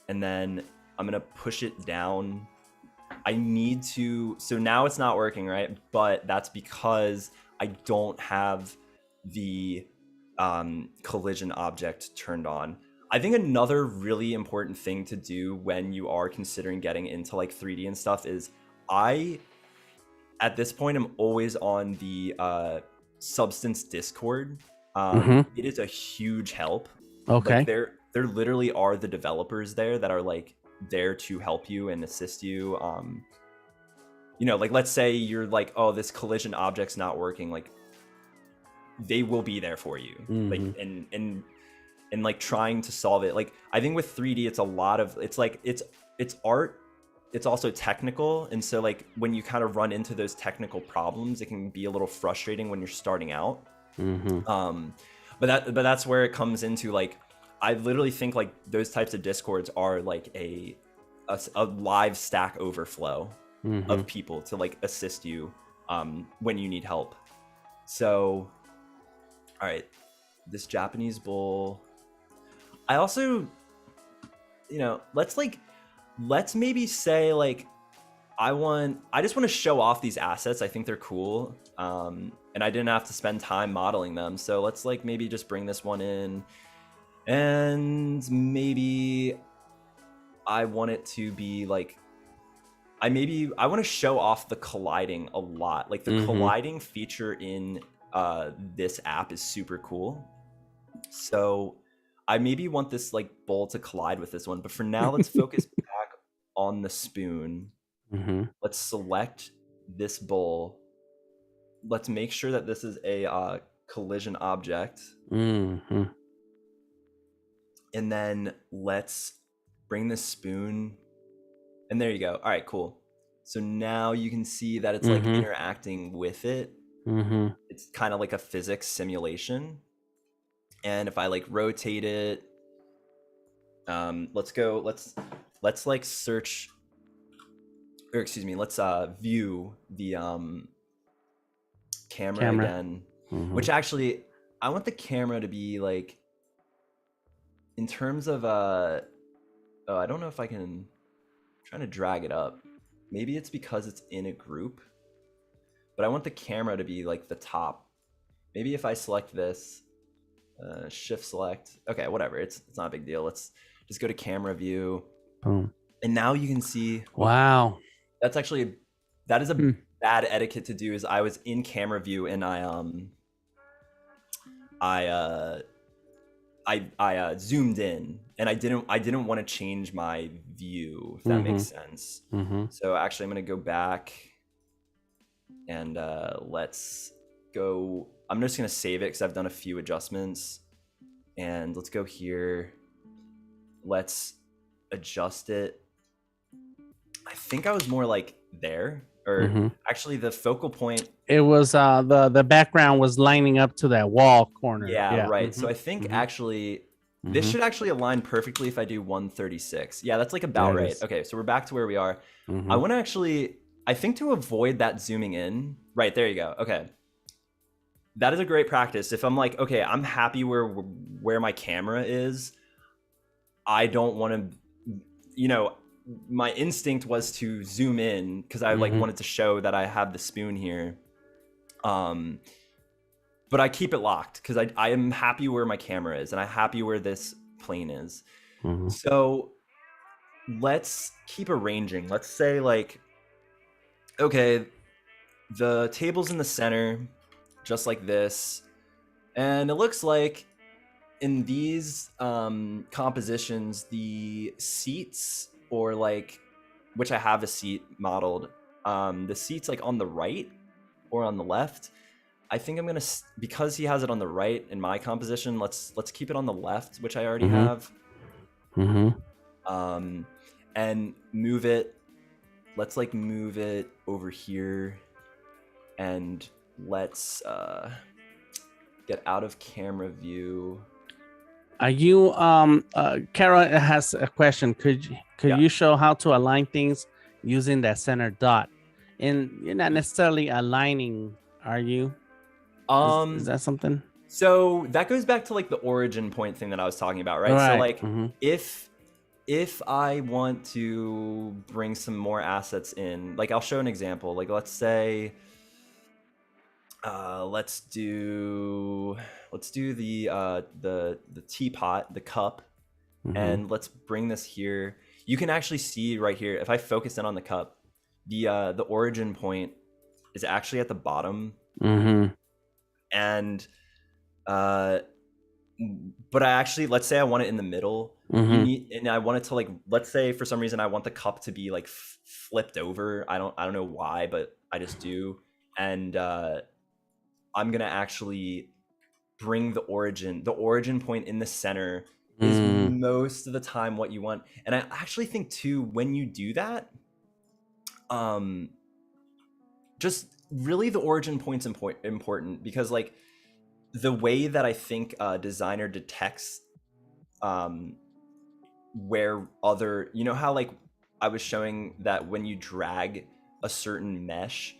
and then I'm gonna push it down. So now it's not working, right? But that's because I don't have the collision object turned on. I think another really important thing to do when you are considering getting into like 3D and stuff is at this point, I'm always on the Substance Discord. It is a huge help. Okay. Like there literally are the developers there that are like there to help you and assist you. Like let's say you're like, oh, this collision object's not working. Like they will be there for you. Like and like trying to solve it. Like I think with 3D, it's art. It's also technical, and so like when you kind of run into those technical problems, it can be a little frustrating when you're starting out. But that's where it comes into like, I literally think like those types of discords are like a live Stack Overflow of people to like assist you when you need help. So, all right, this Japanese bowl. I also, let's maybe say like, I just want to show off these assets. I think they're cool. And I didn't have to spend time modeling them. So let's like maybe just bring this one in, and maybe I want it to be like, I want to show off the colliding a lot. Like the colliding feature in this app is super cool. So I maybe want this like bowl to collide with this one, but for now, let's focus back on the spoon. Let's select this bowl. Let's make sure that this is a collision object. And then let's bring this spoon. And there you go. All right, cool. So now you can see that it's like interacting with it. It's kind of like a physics simulation. And if I like rotate it, let's like search, or excuse me, let's view the camera again, which actually I want the camera to be like, in terms of I don't know if I can, I'm trying to drag it up. Maybe it's because it's in a group, but I want the camera to be like the top. Maybe if I select this, shift select, okay, whatever, it's not a big deal. Let's just go to camera view. Boom. And now you can see, wow, that is a bad etiquette to do. Is I was in camera view and I zoomed in, and I didn't want to change my view, if that makes sense. So actually I'm gonna go back and let's go, I'm just gonna save it because I've done a few adjustments, and let's go here, let's adjust it. I think I was more like there, or actually the focal point, it was the background was lining up to that wall corner. Yeah. Right. So I think actually this should actually align perfectly if I do 136. Yeah, that's like about right. Okay, so we're back to where we are. I want to actually, I think to avoid that zooming in, right, there you go. Okay, that is a great practice. If I'm like, okay, I'm happy where my camera is, I don't want to, my instinct was to zoom in because I like wanted to show that I have the spoon here. But I keep it locked because I am happy where my camera is, and I'm happy where this plane is. So let's keep arranging. Let's say like, okay, the table's in the center, just like this. And it looks like in these compositions, the seats, or like, which I have a seat modeled, the seats like on the right or on the left I think I'm gonna, because he has it on the right in my composition, let's keep it on the left, which I already Mm-hmm. have. Mm-hmm. And move it. Let's like move it over here, and let's get out of camera view. Are you Kara has a question. Could Yeah. you show how to align things using that center dot? And you're not necessarily aligning, are you? Is that something? So that goes back to like the origin point thing that I was talking about, right? All So right. like if I want to bring some more assets in, like I'll show an example. Like let's say let's do the teapot, the cup, and let's bring this here. You can actually see right here, if I focus in on the cup, the origin point is actually at the bottom. And but I actually, let's say I want it in the middle. You need, and I want it to like, let's say for some reason I want the cup to be like flipped over. I don't know why, but I just do. And I'm gonna actually bring the origin point in the center is most of the time what you want. And I actually think too, when you do that, just really the origin point's important, because like the way that I think a designer detects where other, you know how like I was showing that when you drag a certain mesh,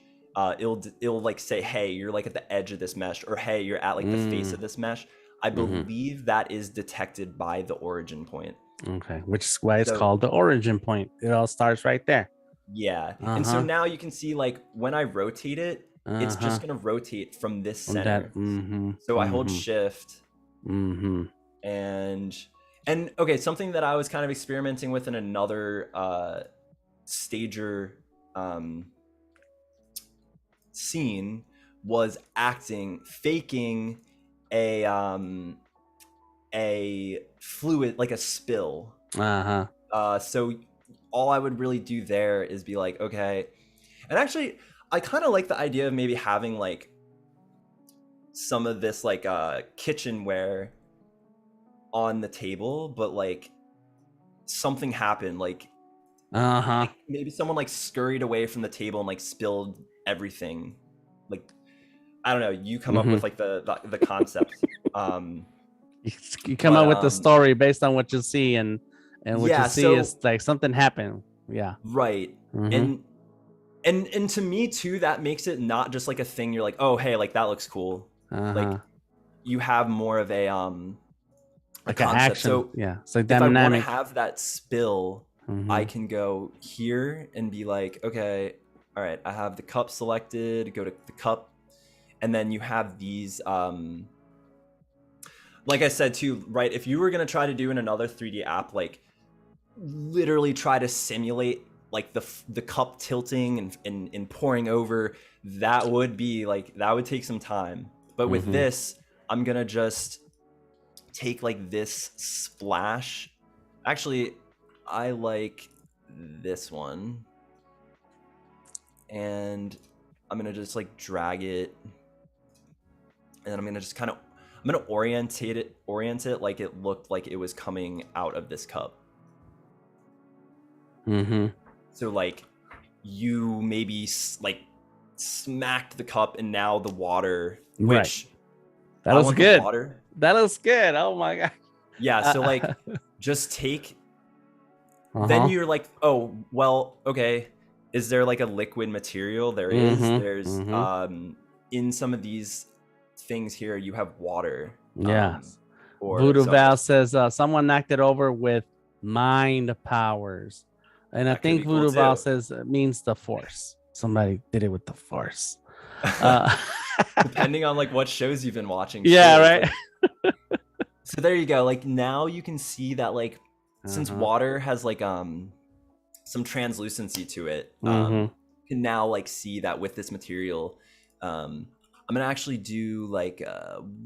it'll like say, hey, you're like at the edge of this mesh, or hey, you're at like the face of this mesh. I believe that is detected by the origin point. Okay, which is why it's called the origin point. It all starts right there. Yeah. And so now you can see like when I rotate it, it's just gonna rotate from this center. So I hold shift and okay, something that I was kind of experimenting with in another stager scene was faking a fluid, like a spill. So all I would really do there is be like, okay, and actually I kind of like the idea of maybe having like some of this like kitchenware on the table, but like something happened, like maybe someone like scurried away from the table and like spilled everything. Like I don't know, you come up with like the concept. You come up with the story based on what you see, and what you see is like something happened. Yeah. Right. And to me too, that makes it not just like a thing you're like, oh hey, like that looks cool. Like you have more of a like concept. An action. So yeah, so if I want to have that spill, I can go here and be like, okay, all right, I have the cup selected, go to the cup, and then you have these like I said too, right, if you were going to try to do in another 3D app, like literally try to simulate like the cup tilting and pouring over, that would take some time. But with this, I'm gonna just take like this splash. Actually, I like this one, and I'm gonna just like drag it, and then I'm gonna just orient it like it looked like it was coming out of this cup. So like you maybe like smacked the cup, and now the water, which that was good. That was good. Oh my god. Yeah. So like just take. Then you're like, oh well, okay. Is there like a liquid material? There is. There's in some of these things here you have water. Yes. Voodoo Val says someone knocked it over with mind powers. And I think Voodoo Val says it means the force. Somebody did it with the force. Depending on like what shows you've been watching. Yeah, right. Like, so there you go. Like now you can see that like since water has like some translucency to it, you can now like see that with this material. I'm gonna actually do like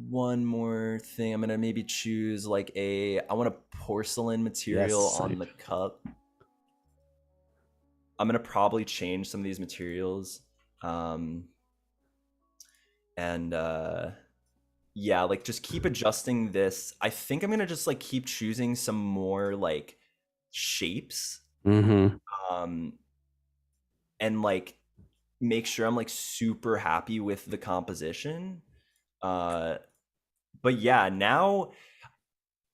one more thing. I'm gonna maybe choose like I want a porcelain material on the cup. I'm gonna probably change some of these materials. And yeah, like just keep adjusting this. I think I'm gonna just like keep choosing some more like shapes, um, and like make sure I'm like super happy with the composition. Uh, but yeah, now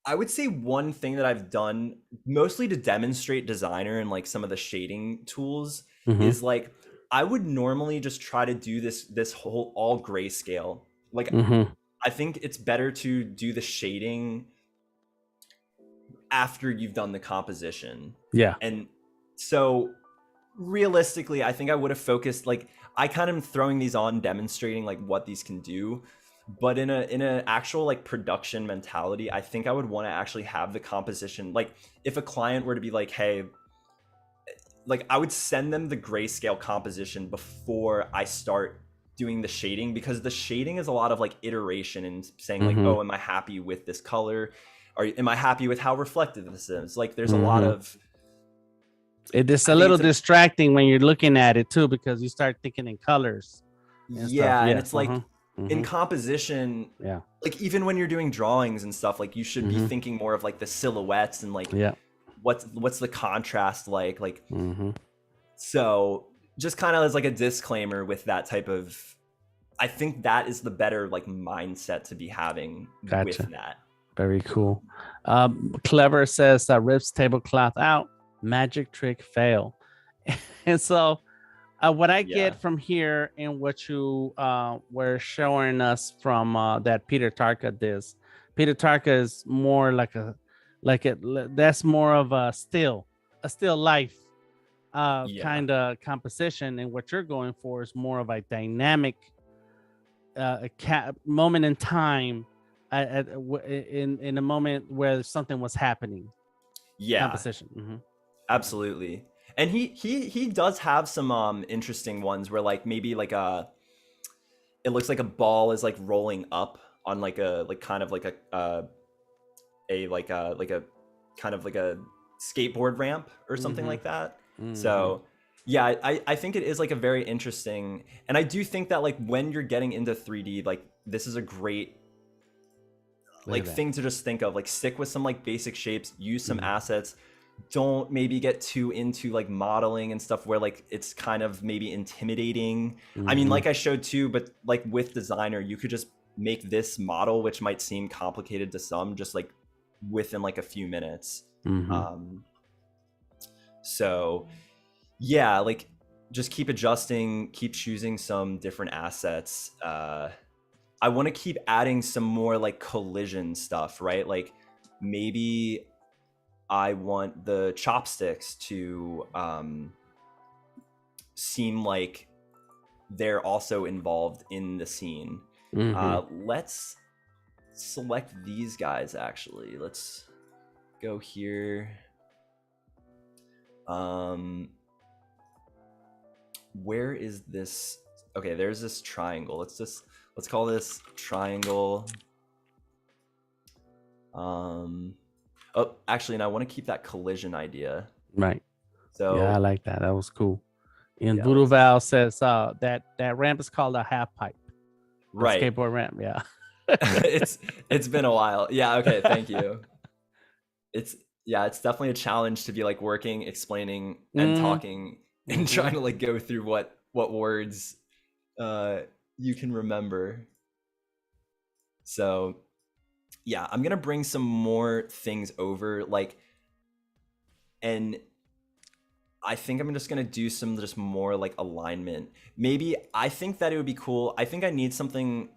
I would say one thing that I've done mostly to demonstrate designer and like some of the shading tools is like I would normally just try to do this whole all grayscale. Like I think it's better to do the shading after you've done the composition. Yeah. And so realistically, I think I would have focused like I kind of am throwing these on demonstrating like what these can do, but in a actual like production mentality, I think I would want to actually have the composition. Like if a client were to be like, hey, like I would send them the grayscale composition before I start doing the shading, because the shading is a lot of like iteration and saying like, oh, am I happy with this color, or am I happy with how reflective this is? Like there's a lot of it's a little distracting when you're looking at it too, because you start thinking in colors and stuff. And it's like in composition, like even when you're doing drawings and stuff, like you should be thinking more of like the silhouettes and like what's the contrast like so just kind of as like a disclaimer with that type of, I think that is the better like mindset to be having with that. Very cool. Clever says that rips tablecloth out, magic trick fail. And so what I get from here and what you were showing us from that Peter Tarka does, Peter Tarka is more like that's more of a still life kind of composition, and what you're going for is more of a dynamic moment in time in a moment where something was happening. Composition. Absolutely. And he does have some interesting ones where like maybe like it looks like a ball is like rolling up on like a like kind of like a kind of like a skateboard ramp or something like that. So yeah, I think it is like a very interesting, and I do think that like when you're getting into 3D, like this is a great like thing to just think of. Like stick with some like basic shapes, use some assets. Don't maybe get too into like modeling and stuff where like it's kind of maybe intimidating. I mean, like I showed too, but like with designer, you could just make this model, which might seem complicated to some, just like within like a few minutes. So yeah, like just keep adjusting, keep choosing some different assets. I want to keep adding some more like collision stuff, right? Like maybe I want the chopsticks to seem like they're also involved in the scene. Let's select these guys actually. Let's go here. Where is this? Okay, there's this triangle. Let's call this triangle. Oh, actually, and I want to keep that collision idea. Right. So yeah, I like that. That was cool. And Voodoo Val says that ramp is called a half pipe. Right. Skateboard ramp. Yeah. it's been a while. Yeah. Okay. Thank you. It's definitely a challenge to be like working, explaining, and talking, and trying to like go through what words you can remember. So yeah, I'm gonna bring some more things over, like, and I think I'm just gonna do some just more like alignment. Maybe I think that it would be cool. I think I need something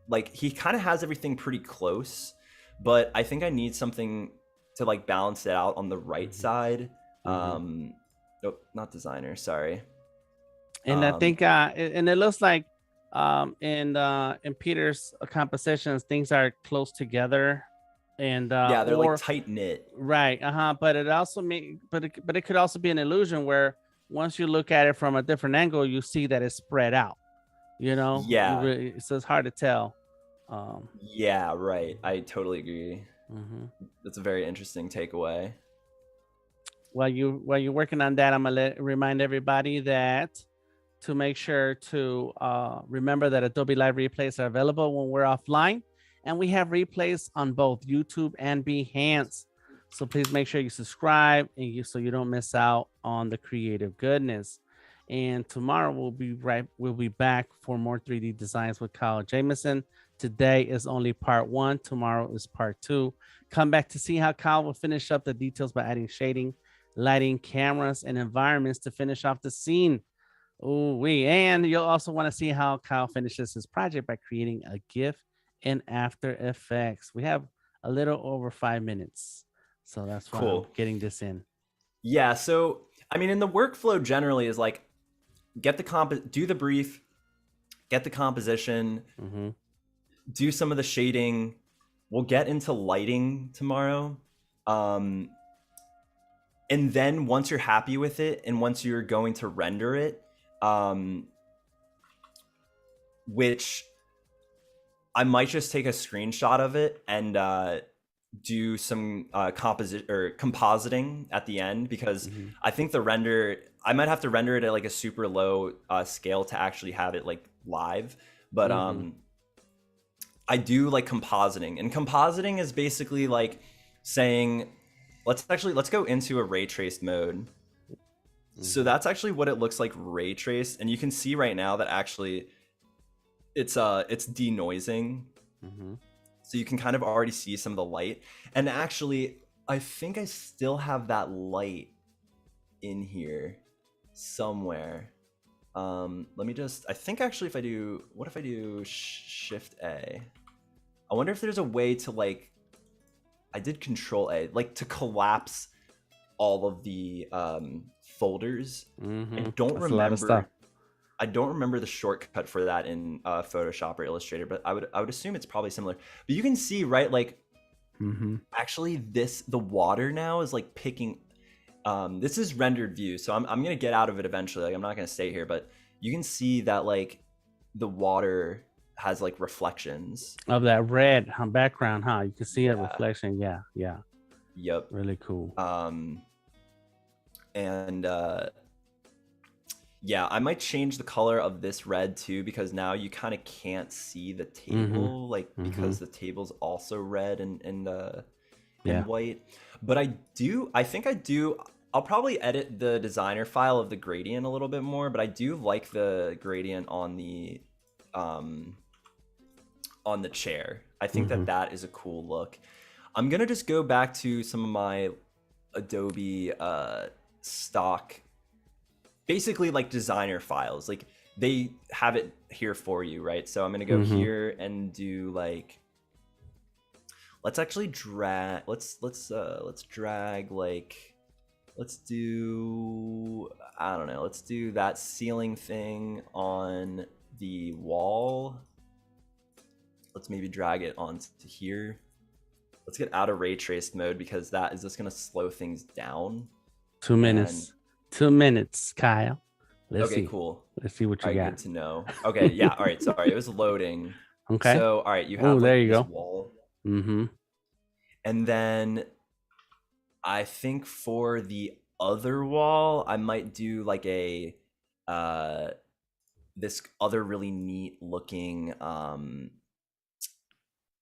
like, he kind of has everything pretty close, but I think I need something to like balance it out on the right side. Oh, not designer, sorry. And I think and it looks like in Peter's compositions, things are close together, and yeah, they're like tight knit, right? But it also but it could also be an illusion where once you look at it from a different angle, you see that it's spread out, you know. So it's hard to tell. Yeah, right, I totally agree. That's a very interesting takeaway. While you're working on that, I'm gonna remind everybody that to make sure to remember that Adobe Live replays are available when we're offline. And we have replays on both YouTube and Behance. So please make sure you subscribe so you don't miss out on the creative goodness. And tomorrow we'll be back for more 3D designs with Kyle Jamison. Today is only part 1. Tomorrow is part 2. Come back to see how Kyle will finish up the details by adding shading, lighting, cameras, and environments to finish off the scene. And you'll also want to see how Kyle finishes his project by creating a GIF in After Effects. We have a little over 5 minutes. So that's why I'm getting this in. Yeah. So, I mean, in the workflow generally is like, do the brief, get the composition, do some of the shading. We'll get into lighting tomorrow. And then once you're happy with it and once you're going to render it, which I might just take a screenshot of it and do some compositing at the end, because I think the render, I might have to render it at like a super low scale to actually have it like live. But I do like compositing, and compositing is basically like saying, let's go into a ray traced mode. So that's actually what it looks like ray traced, and you can see right now that actually it's denoising. So you can kind of already see some of the light, and actually I think I still have that light in here somewhere. Let me just, I think actually if I do, what if I do Shift A? I wonder if there's a way to like, I did Control A, like to collapse all of the folders. I don't remember the shortcut for that in Photoshop or Illustrator, but I would assume it's probably similar. But you can see, right, like actually the water now is like picking. This is rendered view, so I'm gonna get out of it eventually. Like I'm not gonna stay here, but you can see that like the water has like reflections of that red background, huh? You can see a reflection. Yeah. Yep. Really cool. Yeah, I might change the color of this red too, because now you kind of can't see the table, because the table's also red and white. But I'll probably edit the designer file of the gradient a little bit more, but I do like the gradient on the chair. I think that is a cool look. I'm gonna just go back to some of my Adobe Stock, basically like designer files. Like they have it here for you, right? So I'm gonna go here and do like, let's actually drag. Let's drag like, let's do, I don't know. Let's do that ceiling thing on the wall. Let's maybe drag it onto here. Let's get out of ray traced mode, because that is just gonna slow things down. 2 minutes. 2 minutes, Kyle. Let's see. Cool. Let's see what you got. Good to know. Okay, yeah. All right. Sorry, it was loading. Okay. So, all right, you have there you this go. Wall. And then I think for the other wall, I might do like a this other really neat looking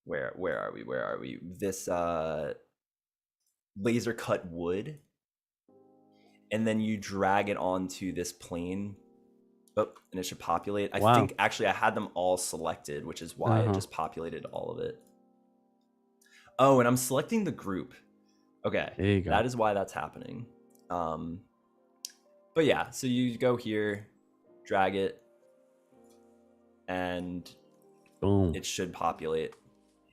where are we? This laser cut wood. And then you drag it onto this plane. And it should populate. I think actually I had them all selected, which is why it just populated all of it. Oh, and I'm selecting the group. Okay, there you go. That is why that's happening. But yeah, so you go here, drag it, and boom, it should populate.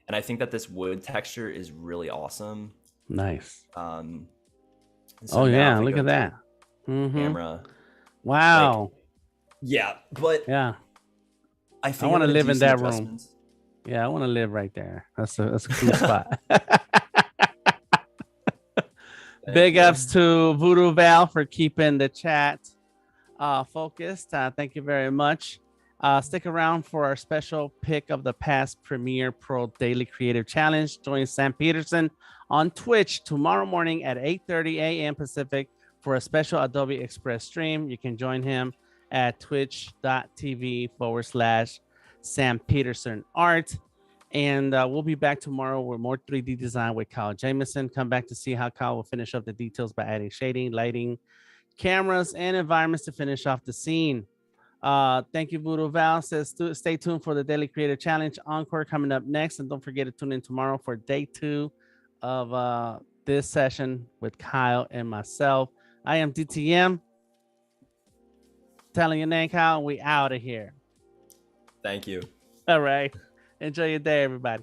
And I think that this wood texture is really awesome. Nice. So look at that. Camera. Wow. Like, yeah, but yeah, I think I want to live in that room. Yeah, I want to live right there. That's a cool spot. Big ups to Voodoo Val for keeping the chat focused. Thank you very much. Stick around for our special pick of the past Premiere Pro Daily Creative Challenge. Join Sam Peterson on Twitch tomorrow morning at 8:30 a.m. Pacific for a special Adobe Express stream. You can join him at twitch.tv/Sam Peterson Art. And we'll be back tomorrow with more 3D design with Kyle Jamison. Come back to see how Kyle will finish up the details by adding shading, lighting, cameras, and environments to finish off the scene. Thank you, Voodoo Val says stay tuned for the Daily Creator Challenge Encore coming up next. And don't forget to tune in tomorrow for day 2 of this session with Kyle and myself. I am DTM. Telling your name, Kyle, and we out of here. Thank you. All right. Enjoy your day, everybody.